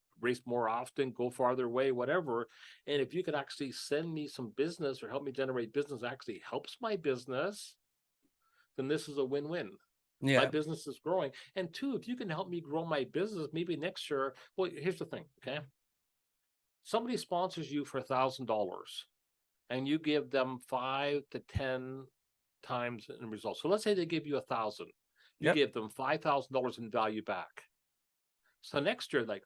often, go farther away, whatever. And if you could actually send me some business or help me generate business that actually helps my business, then this is a win-win. Yeah. My business is growing. And two, if you can help me grow my business, maybe next year, well, here's the thing, okay? Somebody sponsors you for $1,000 and you give them 5 to 10 times in results. So let's say they give you 1,000. You give them $5,000 in value back. So next year, like,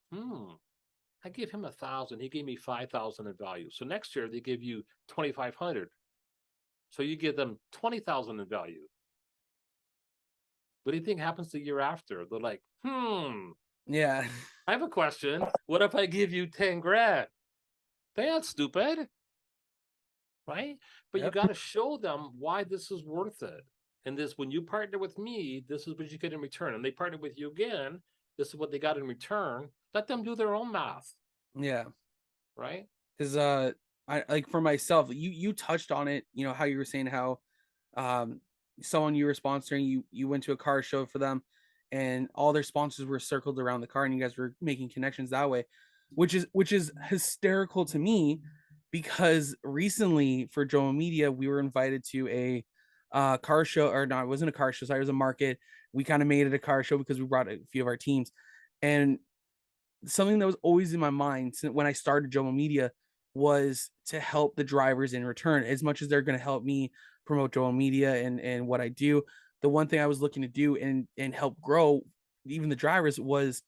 I gave him 1,000. He gave me 5,000 in value. So next year they give you 2,500. So you give them 20,000 in value. What do you think happens the year after? They're like, Yeah. I have a question. What if I give you 10 grand? They're not stupid, right? But you got to show them why this is worth it. And this, when you partner with me, this is what you get in return. And they partner with you again, this is what they got in return. Let them do their own math. Yeah. Right? Because I like for myself, you touched on it, you know, how you were saying how someone you were sponsoring, you went to a car show for them and all their sponsors were circled around the car and you guys were making connections that way, which is hysterical to me because recently for Joe Media, we were invited to a car show, or no, it wasn't a car show, sorry, it was a market. We kind of made it a car show because we brought a few of our teams. And something that was always in my mind since when I started Joe Media was to help the drivers in return. As much as they're going to help me promote Joe Media and what I do, the one thing I was looking to do and help grow even the drivers was,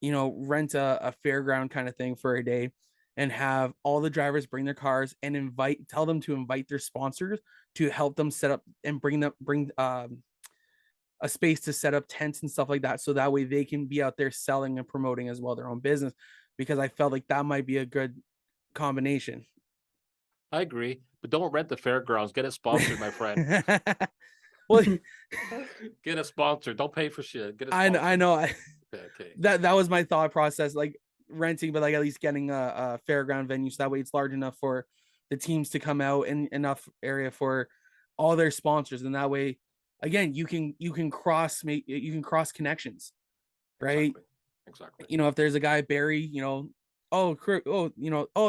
you know, rent a fairground kind of thing for a day and have all the drivers bring their cars and tell them to invite their sponsors to help them set up and bring a space to set up tents and stuff like that. So that way they can be out there selling and promoting as well their own business, because I felt like that might be a good combination. I agree, but don't rent the fairgrounds. Get it sponsored, my friend. Well, get a sponsor. Don't pay for shit. Get a sponsor. I know. Okay. That was my thought process, like renting, but like at least getting a fairground venue so that way it's large enough for the teams to come out and enough area for all their sponsors, and that way, again, you can cross connections, right? Exactly. You know, if there's a guy Barry, you know, oh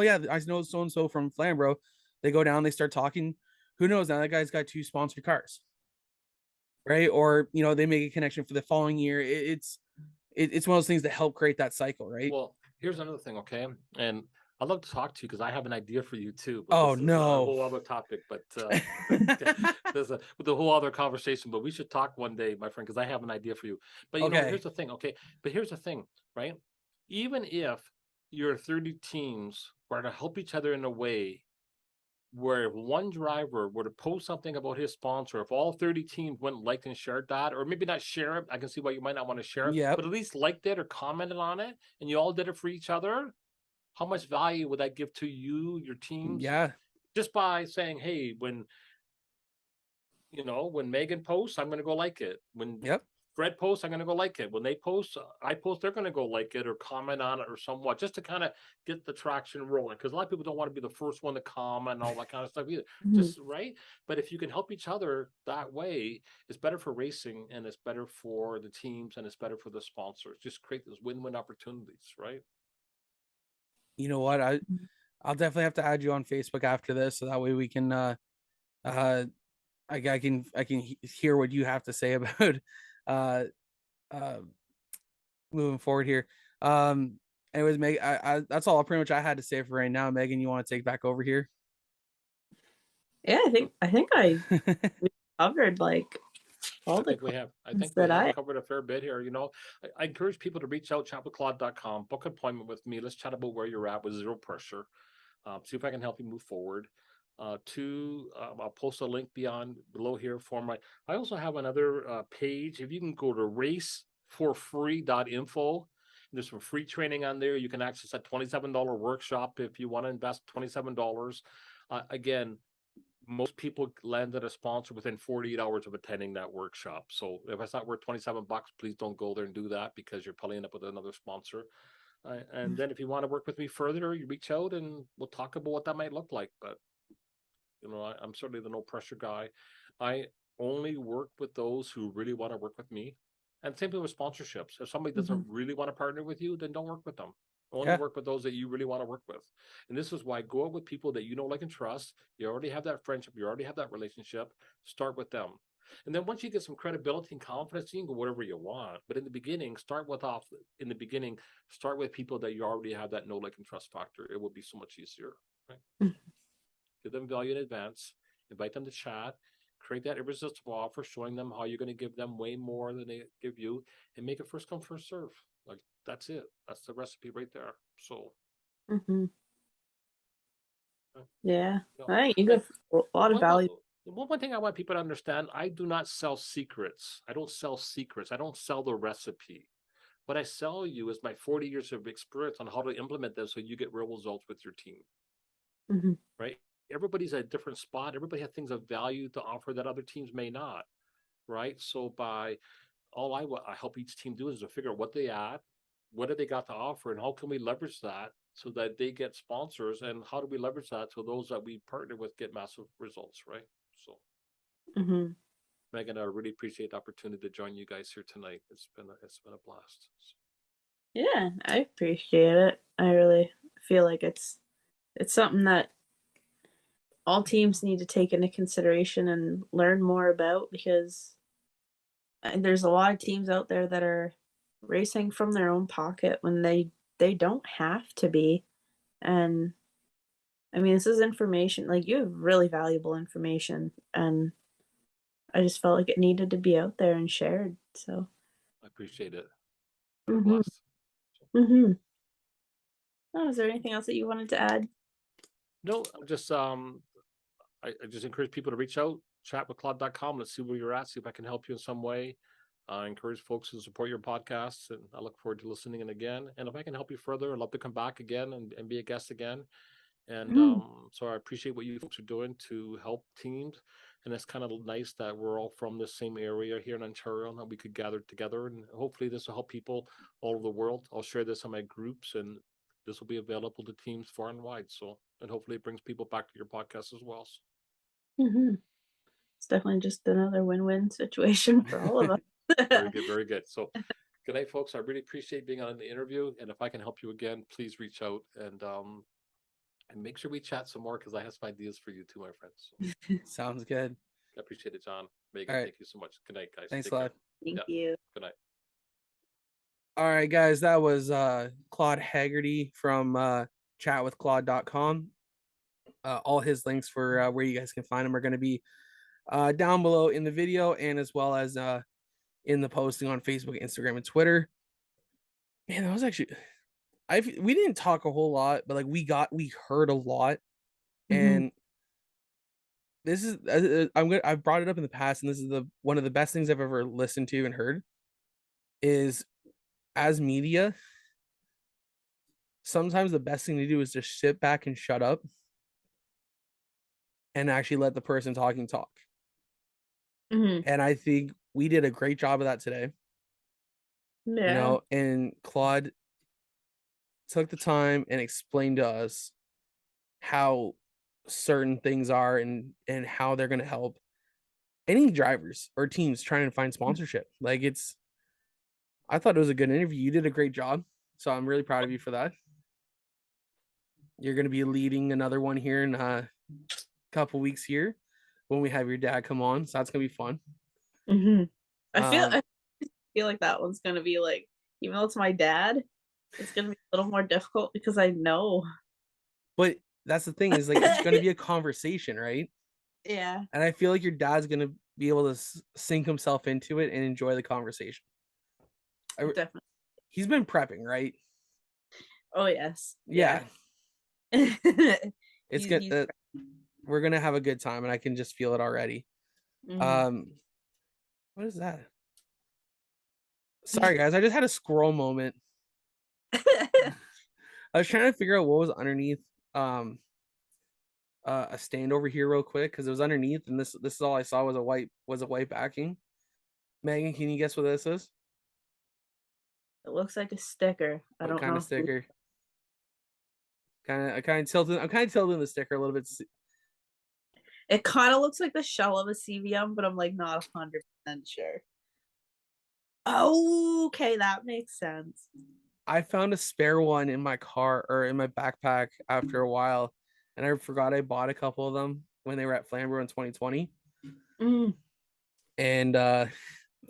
yeah, I know so and so from Flambro. They go down, they start talking. Who knows? Now that guy's got 2 sponsored cars, right? Or you know, they make a connection for the following year. It's one of those things that help create that cycle, right? Well, here's another thing, okay? And I'd love to talk to you because I have an idea for you too. But this is a whole other topic, but there's the whole other conversation. But we should talk one day, my friend, because I have an idea for you. But you know, here's the thing, okay? But here's the thing, right? Even if your 30 teams were to help each other in a way where if one driver were to post something about his sponsor, if all 30 teams went and liked and shared that, or maybe not share it, I can see why you might not want to share it, but at least liked it or commented on it, and you all did it for each other, how much value would that give to you, your teams? Yeah. Just by saying, hey, when Megan posts, I'm going to go like it. When Fred posts, I'm going to go like it. When they post, I post, they're going to go like it or comment on it or somewhat, just to kind of get the traction rolling. Because a lot of people don't want to be the first one to comment and all that kind of stuff either. Just right. But if you can help each other that way, it's better for racing and it's better for the teams and it's better for the sponsors. Just create those win-win opportunities, right? You know what? I'll definitely have to add you on Facebook after this, so that way we can I can hear what you have to say about moving forward here. Anyways, Meg, that's all pretty much I had to say for right now. Megan, you want to take back over here? Yeah, I think I covered like all I think we have covered a fair bit here. You know, I encourage people to reach out, chatwithclaude.com, book an appointment with me. Let's chat about where you're at with zero pressure. See if I can help you move forward. I'll post a link below here for I also have another page. If you can go to raceforfree.info, there's some free training on there. You can access a $27 workshop if you want to invest $27. Again, most people landed a sponsor within 48 hours of attending that workshop. So if it's not worth $27, please don't go there and do that, because you're probably end up with another sponsor. And then if you want to work with me further, you reach out and we'll talk about what that might look like. But you know, I'm certainly the no pressure guy. I only work with those who really want to work with me. And same thing with sponsorships. If somebody doesn't really want to partner with you, then don't work with them. Only work with those that you really want to work with. And this is why go out with people that you know, like, and trust. You already have that friendship. You already have that relationship. Start with them. And then once you get some credibility and confidence, you can go whatever you want. But in the beginning, start with people that you already have that know, like, and trust factor. It will be so much easier. Right? Give them value in advance. Invite them to chat. Create that irresistible offer, showing them how you're going to give them way more than they give you, and make it first come, first serve. Like that's it. That's the recipe right there. So Hmm. uh, Yeah, you know, I think you and got a lot of value. one thing I want people to understand: I do not sell secrets. I don't sell secrets. I don't sell the recipe. What I sell you is my 40 years of experience on how to implement this so you get real results with your team. Hmm. Right? Everybody's at a different spot. Everybody has things of value to offer that other teams may not. Right? So by I help each team do is to figure out what they add, what do they got to offer, and how can we leverage that so that they get sponsors, and how do we leverage that so those that we partner with get massive results, right? So, Hmm. Megan, I really appreciate the opportunity to join you guys here tonight. It's been a blast. Yeah, I appreciate it. I really feel like it's something that all teams need to take into consideration and learn more about, because there's a lot of teams out there that are racing from their own pocket when they don't have to be. And I mean, this is information, like, you have really valuable information, and I just felt like it needed to be out there and shared. So, I appreciate it. Been a hmm. blast. Hmm. Oh, is there anything else that you wanted to add? No, I'm just I just encourage people to reach out, chat with Claude.com. Let's see where you're at, see if I can help you in some way. I encourage folks to support your podcasts, and I look forward to listening in again. And if I can help you further, I'd love to come back again and be a guest again. And Mm. so I appreciate what you folks are doing to help teams. And it's kind of nice that we're all from the same area here in Ontario and that we could gather together. And hopefully this will help people all over the world. I'll share this on my groups, and this will be available to teams far and wide. So, and hopefully it brings people back to your podcast as well. Hmm. It's definitely just another win-win situation for all of us. Very good, very good. So good night, folks. I really appreciate being on the interview. And if I can help you again, please reach out and make sure we chat some more, because I have some ideas for you too, my friends. So Sounds good. I appreciate it, John. Megan, All right. thank you so much. Good night, guys. Thanks, Take care. Claude. Thank Yeah. you. Good night. All right, guys, that was Claude Haggerty from chatwithclaude.com. All his links for where you guys can find him are going to be down below in the video, and as well as in the posting on Facebook, Instagram, and Twitter. Man, that was actually we didn't talk a whole lot, but like we heard a lot. And this is I've brought it up in the past, and this is one of the best things I've ever listened to and heard is, as media, sometimes the best thing to do is just sit back and shut up and actually let the person talking talk. Mm-hmm. And I think we did a great job of that today. Yeah. You know, and Claude took the time and explained to us how certain things are and how they're going to help any drivers or teams trying to find sponsorship. Like, I thought it was a good interview. You did a great job. So I'm really proud of you for that. You're going to be leading another one here in a couple weeks here when we have your dad come on. So that's going to be fun. Mm-hmm. I feel like that one's going to be like, even though it's my dad, it's going to be a little more difficult because I know. But that's the thing, is like, it's going to be a conversation, right? Yeah. And I feel like your dad's going to be able to sink himself into it and enjoy the conversation. Definitely. He's been prepping, right? Oh, yes. Yeah. It's good. We're going to have a good time, and I can just feel it already. Mm-hmm. What is that? Sorry, guys. I just had a squirrel moment. I was trying to figure out what was underneath a stand over here real quick, because it was underneath, and this is all I saw was a white backing. Megan, can you guess what this is? It looks like a sticker. I don't know. What kind of sticker? I'm kind of tilting the sticker a little bit. It kind of looks like the shell of a CVM, but I'm like not 100% sure. Oh, okay, that makes sense. I found a spare one in my car or in my backpack after a while, and I forgot I bought a couple of them when they were at Flamborough in 2020. And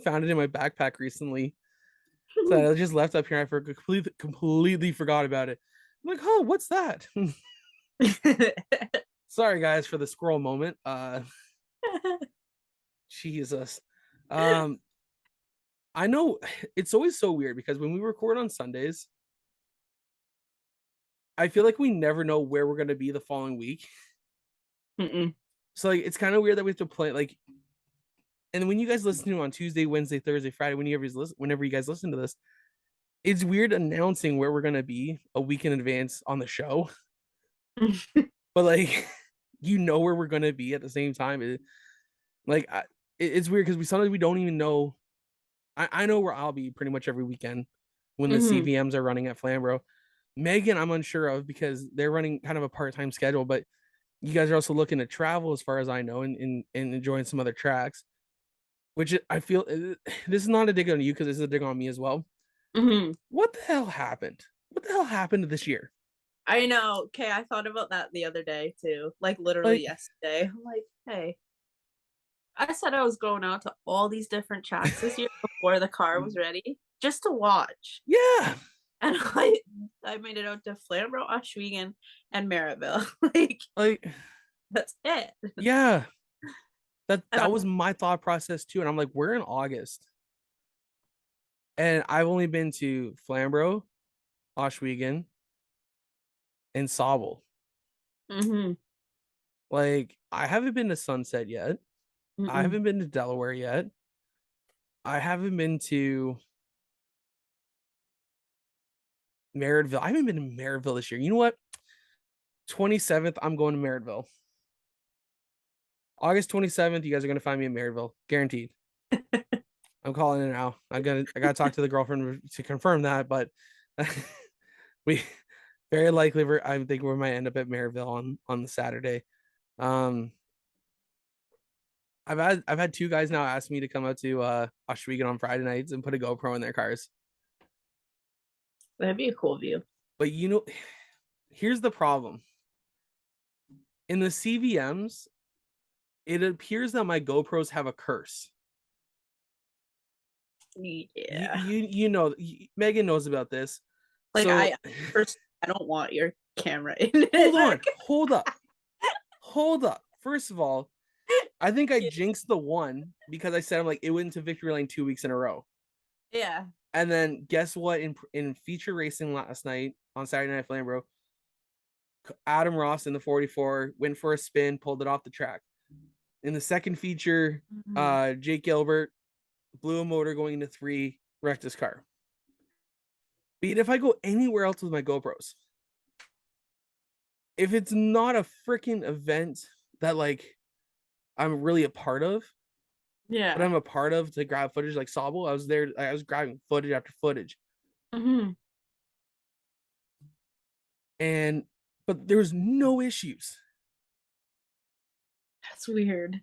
found it in my backpack recently. So I just left up here. I completely forgot about it. I'm like, oh, what's that? Sorry, guys, for the squirrel moment. Jesus. I know it's always so weird because when we record on Sundays, I feel like we never know where we're gonna be the following week. Mm-mm. So like it's kind of weird that we have to play like. And when you guys listen to it on Tuesday, Wednesday, Thursday, Friday, whenever you guys listen to this, it's weird announcing where we're gonna be a week in advance on the show. But like, you know where we're gonna be at the same time. It's weird because sometimes we don't even know. I know where I'll be pretty much every weekend when the CVMs are running at Flamborough. Megan, I'm unsure of because they're running kind of a part-time schedule, but you guys are also looking to travel, as far as I know, and enjoying some other tracks. Which I feel this is not a dig on you because this is a dig on me as well. What the hell happened? What the hell happened this year? I know. Okay, I thought about that the other day too. Like literally yesterday. I'm like, hey, I said I was going out to all these different tracks this year before the car was ready, just to watch. Yeah. And I made it out to Flamborough, Oswego, and Merrittville. like that's it. Yeah. That was my thought process too. And I'm like, we're in August. And I've only been to Flamborough, Oswego, and Sauble. Like, I haven't been to Sunset yet. I haven't been to Delaware yet. I haven't been to Merrittville. I haven't been to Merrittville this year. You know what? 27th, I'm going to Merrittville. August 27th, you guys are gonna find me in Merrittville, guaranteed. I'm calling it now. I gotta talk to the girlfriend to confirm that, but we very likely I think we might end up at Merrittville on the Saturday. I've had two guys now ask me to come out to Oswego on Friday nights and put a GoPro in their cars. That'd be a cool view. But you know, here's the problem. In the CVMs, it appears that my GoPros have a curse. Yeah. You know, Megan knows about this. Like, so, I don't want your camera in it. Hold up. First of all, I think I jinxed the one because I said I'm like it went to victory lane 2 weeks in a row. Yeah. And then guess what? In feature racing last night on Saturday Night Flamborough, Adam Ross in the 44 went for a spin, pulled it off the track. In the second feature, Jake Gilbert blew a motor going into 3, wrecked his car. But if I go anywhere else with my GoPros, if it's not a freaking event that like I'm really a part of, but I'm a part of to grab footage, like Sauble, I was there, I was grabbing footage after footage. But there's no issues. That's weird.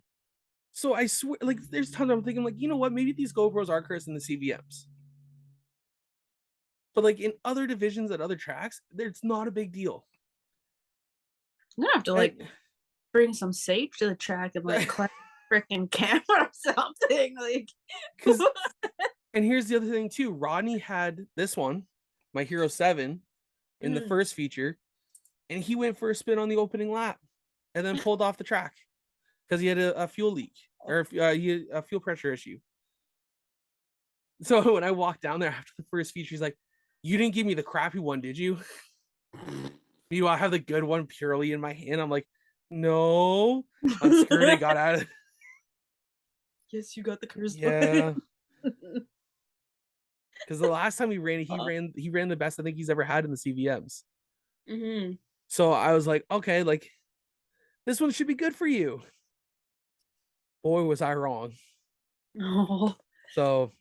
So I swear, like, there's tons I'm thinking, like, you know what? Maybe these GoPros are cursing the CVMs. But like in other divisions at other tracks, it's not a big deal. I'm gonna have to bring some safe to the track and collect freaking camera or something. And here's the other thing too. Rodney had this one, my Hero 7, in the first feature, and he went for a spin on the opening lap and then pulled off the track because he had a fuel leak or a fuel pressure issue. So when I walked down there after the first feature, he's like, "You didn't give me the crappy one, did you? You I have the good one purely in my hand." I'm like, "No." Unscrewed it, got out of it. Yes, you got the curse. Yeah. Because the last time he ran the best I think he's ever had in the CVMs. So I was like, okay, like this one should be good for you. Boy, was I wrong. So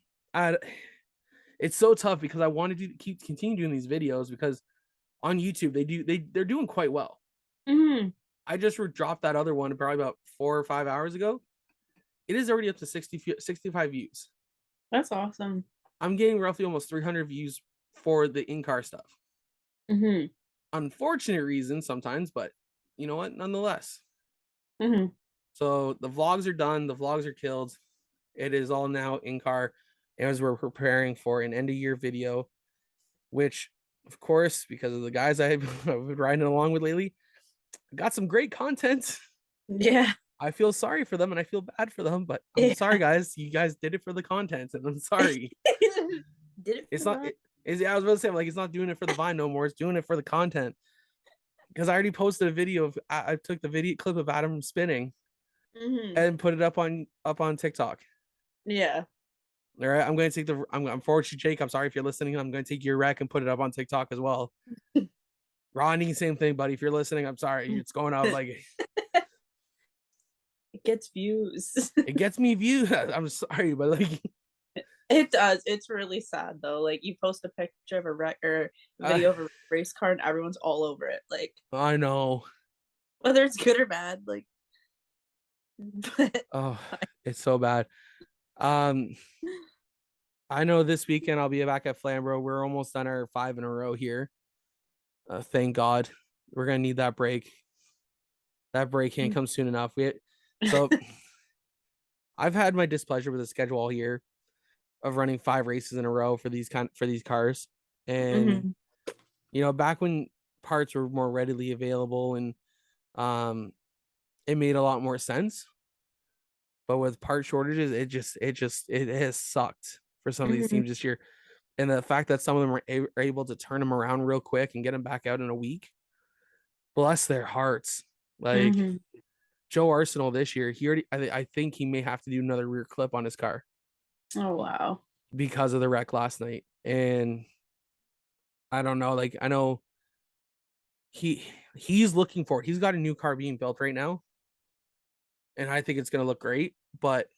it's so tough because I wanted to continue doing these videos because on YouTube they're doing quite well. I just dropped that other one probably about 4 or 5 hours ago. It is already up to 65 views. That's awesome. I'm getting roughly almost 300 views for the in-car stuff. Unfortunate reasons sometimes, but you know what? Nonetheless. So the vlogs are done. The vlogs are killed. It is all now in-car as we're preparing for an end-of-year video, which, of course, because of the guys I've been riding along with lately, got some great content. Yeah. I feel sorry for them and I feel bad for them, but I'm sorry, guys. You guys did it for the content, and I'm sorry. Did it? It's not. I was about to say, like, it's not doing it for the Vine no more. It's doing it for the content. Because I already posted a video of I took the video clip of Adam spinning and put it up on TikTok. Yeah. All right, I'm going to take I'm forward to Jake. I'm sorry if you're listening. I'm going to take your rec and put it up on TikTok as well. Ronnie, same thing, buddy. If you're listening, I'm sorry. It's going up like it gets views. It gets me views. I'm sorry, but like it does. It's really sad though. Like you post a picture of a wreck or video of a race car and everyone's all over it. Like I know. Whether it's good or bad, like oh, it's so bad. I know this weekend I'll be back at Flamborough. We're almost done our 5 in a row here. Thank God. We're gonna need that break. That break can't come soon enough. So I've had my displeasure with the schedule all year of running 5 races in a row for these cars. And you know, back when parts were more readily available and it made a lot more sense. But with part shortages, it has sucked for some of these teams this year. And the fact that some of them are able to turn them around real quick and get them back out in a week, bless their hearts. Like Joe Arsenal this year, I think he may have to do another rear clip on his car. Oh wow! Because of the wreck last night, and I don't know. Like I know he's looking for it. He's got a new car being built right now, and I think it's gonna look great. But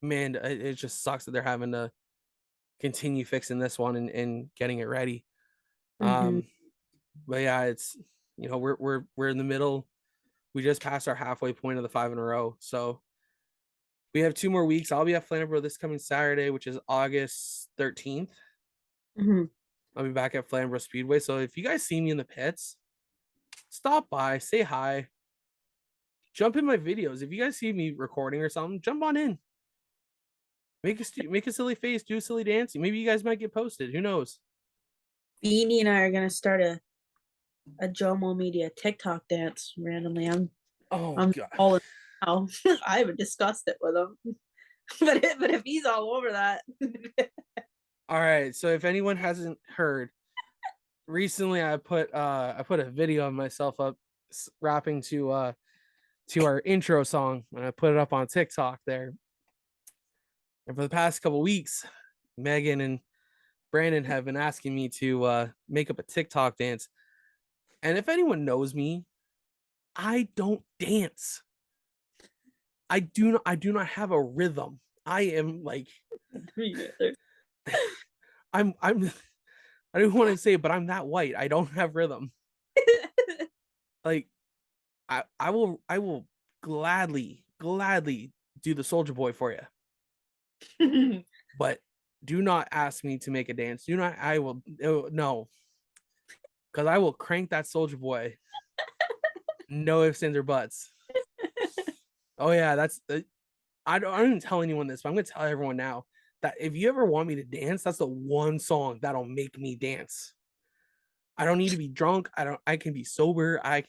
man, it just sucks that they're having to continue fixing this one and getting it ready. But yeah, it's, you know, we're in the middle. We just passed our halfway point of the 5 in a row, so we have 2 more weeks. I'll be at Flamborough this coming Saturday, which is August 13th. I'll be back at Flamborough Speedway. So if you guys see me in the pits, stop by, say hi, jump in my videos. If you guys see me recording or something, jump on in. Make a silly face, do a silly dancing. Maybe you guys might get posted. Who knows? Feeney and I are gonna start a Jomo Media TikTok dance randomly. I'm God. All in now. I haven't discussed it with him, but if he's all over that. All right. So if anyone hasn't heard, recently I put a video of myself up rapping to our intro song, and I put it up on TikTok there. And for the past couple weeks, Megan and Brandon have been asking me to make up a TikTok dance. And if anyone knows me, I don't dance. I do not have a rhythm. I am like I don't want to say it, but I'm that white. I don't have rhythm. Like I will gladly do the Soldier Boy for you. But do not ask me to make a dance. No. Because I will crank that Soldier Boy. No ifs, ands, or buts. Oh yeah, I don't even tell anyone this, but I'm gonna tell everyone now that if you ever want me to dance, that's the one song that'll make me dance. I don't need to be drunk. I can be sober. I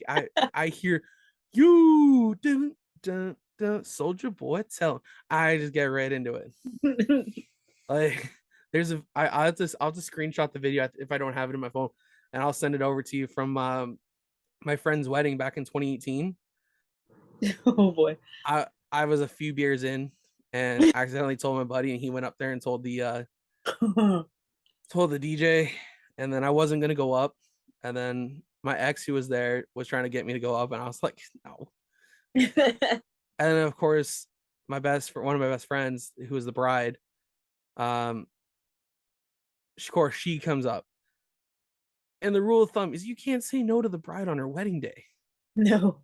hear you dun, Soldier Boy tell. I just get right into it. Like I'll just screenshot the video if I don't have it in my phone, and I'll send it over to you from my friend's wedding back in 2018. Oh boy. I was a few beers in and accidentally told my buddy, and he went up there and told the DJ, and then I wasn't gonna go up, and then my ex who was there was trying to get me to go up, and I was like, no. And then of course one of my best friends, who was the bride, of course she comes up, and the rule of thumb is you can't say no to the bride on her wedding day. No.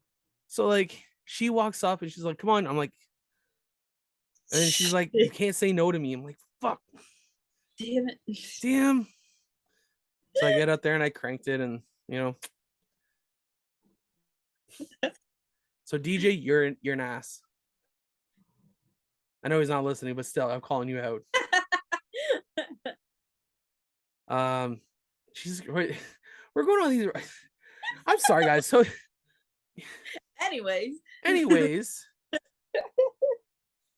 So like she walks up and she's like, come on. I'm like, and then she's like, you can't say no to me. I'm like, fuck. Damn it. Damn. So I get up there and I cranked it, and you know. So DJ, you're an ass. I know he's not listening, but still, I'm calling you out. We're going on these. I'm sorry, guys. So anyways,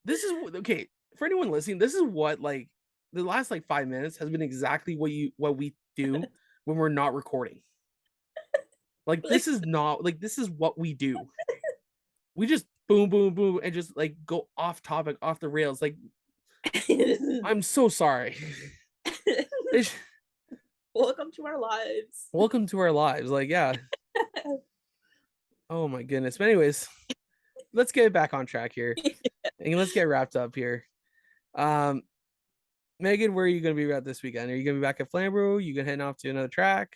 This is okay for anyone listening. This is what like the last like 5 minutes has been exactly what we do when we're not recording. Like this is not like this is what we do. We just boom, boom, boom, and just like go off topic, off the rails. Like I'm so sorry. Welcome to our lives. Welcome to our lives. Like, yeah. Oh my goodness. But anyways, let's get back on track here. And let's get wrapped up here. Megan, where are you gonna be at this weekend? Are you gonna be back at Flamborough? You gonna head off to another track?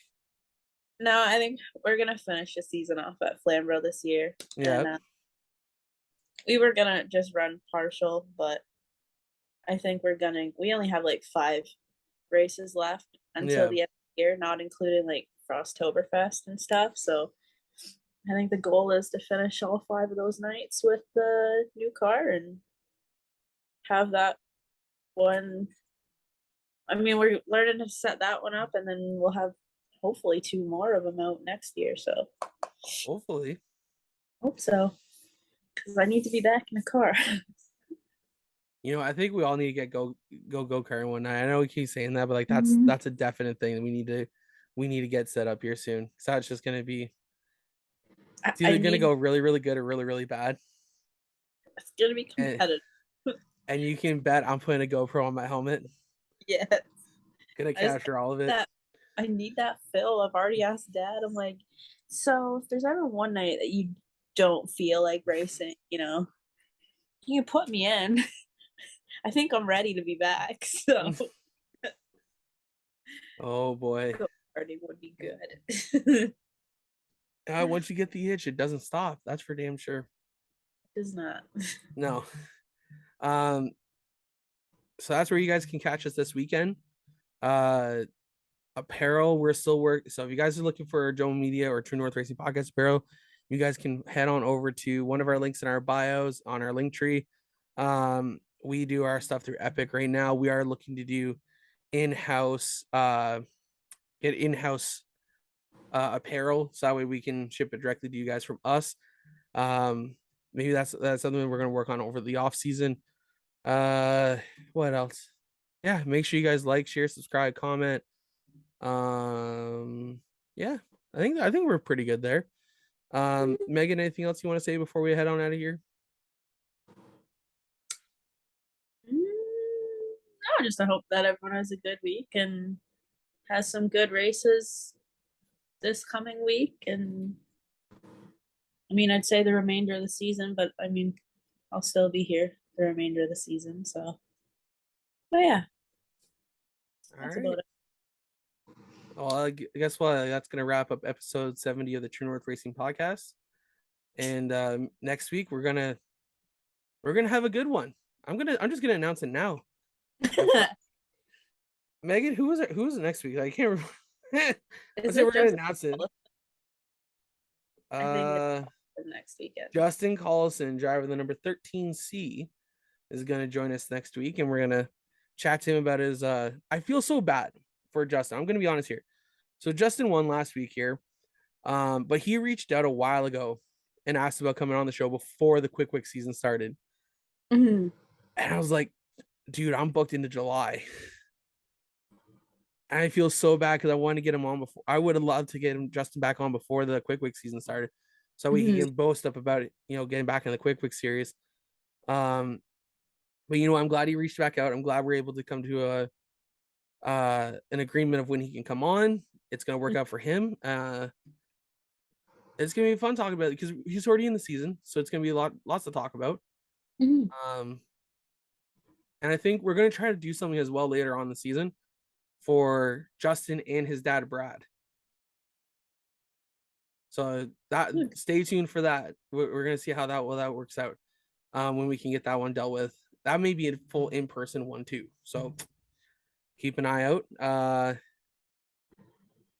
No, I think we're gonna finish the season off at Flamborough this year. Yeah. And, we were gonna just run partial, but I think we only have like 5 races left until the end of the year, not including like Frosttoberfest and stuff. So I think the goal is to finish all 5 of those nights with the new car and have that one. I mean, we're learning to set that one up, and then we'll have hopefully 2 more of them out next year. So hopefully, hope so, because I need to be back in a car. You know, I think we all need to get go karting one night. I know we keep saying that, but like that's a definite thing that we need to get set up here soon. So it's just gonna be it's either gonna go really, really good or really, really bad. It's gonna be competitive. And you can bet I'm putting a GoPro on my helmet. Yeah. Gonna capture all of it. I need that fill. I've already asked Dad. I'm like, so if there's ever one night that you don't feel like racing, you can put me in. I think I'm ready to be back. So oh boy. Party would be good. Once you get the itch, it doesn't stop. That's for damn sure. It does not. No. So that's where you guys can catch us this weekend. Apparel, we're still working. So if you guys are looking for Jomo Media or True North Racing Podcast apparel, you guys can head on over to one of our links in our bios on our link tree. We do our stuff through Epic right now. We are looking to do in-house apparel, so that way we can ship it directly to you guys from us. Maybe that's something we're going to work on over the off season. What else? Yeah, make sure you guys like, share, subscribe, comment. Yeah, I think we're pretty good there. Megan, anything else you want to say before we head on out of here? No, just I hope that everyone has a good week and has some good races this coming week. And I mean, I'd say the remainder of the season, but I mean, I'll still be here the remainder of the season. So, but yeah, that's about it. Well, guess what? That's gonna wrap up episode 70 of the True North Racing Podcast. And next week we're gonna have a good one. I'm just gonna announce it now. Megan, who is it next week? I can't remember. I say we're gonna announce it. I think next weekend. Justin Collison, driver of the number 13C, is gonna join us next week, and we're gonna chat to him about his I feel so bad for Justin. I'm gonna be honest here. So Justin won last week here. But he reached out a while ago and asked about coming on the show before the Quick season started. And I was like, dude, I'm booked into July. And I feel so bad because I wanted to get him on before. I would have loved to get Justin back on before the Quick season started, so we can boast up about it, getting back in the Quick series. But I'm glad he reached back out. I'm glad we're able to come to an agreement of when he can come on. It's gonna work out for him. It's gonna be fun talking about it because he's already in the season, so it's gonna be lots to talk about. And I think we're gonna try to do something as well later on in the season for Justin and his dad Brad. So that stay tuned for that. We're gonna see how that works out when we can get that one dealt with. That may be a full in-person one too. So keep an eye out.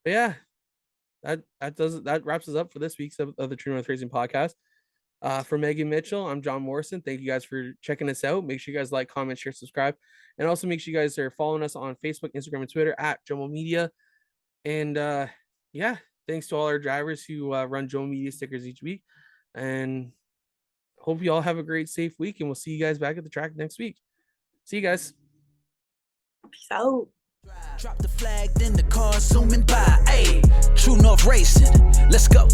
But yeah, that wraps us up for this week's of the True North Racing Podcast. For Megan Mitchell, I'm John Morrison. Thank you guys for checking us out. Make sure you guys like, comment, share, subscribe, and also make sure you guys are following us on Facebook, Instagram, and Twitter at Jomo Media. And thanks to all our drivers who run Jomo Media stickers each week. And hope you all have a great, safe week, and we'll see you guys back at the track next week. See you guys. Peace out. Drop the flag, then the car zooming by. Hey, True North Racing. Let's go.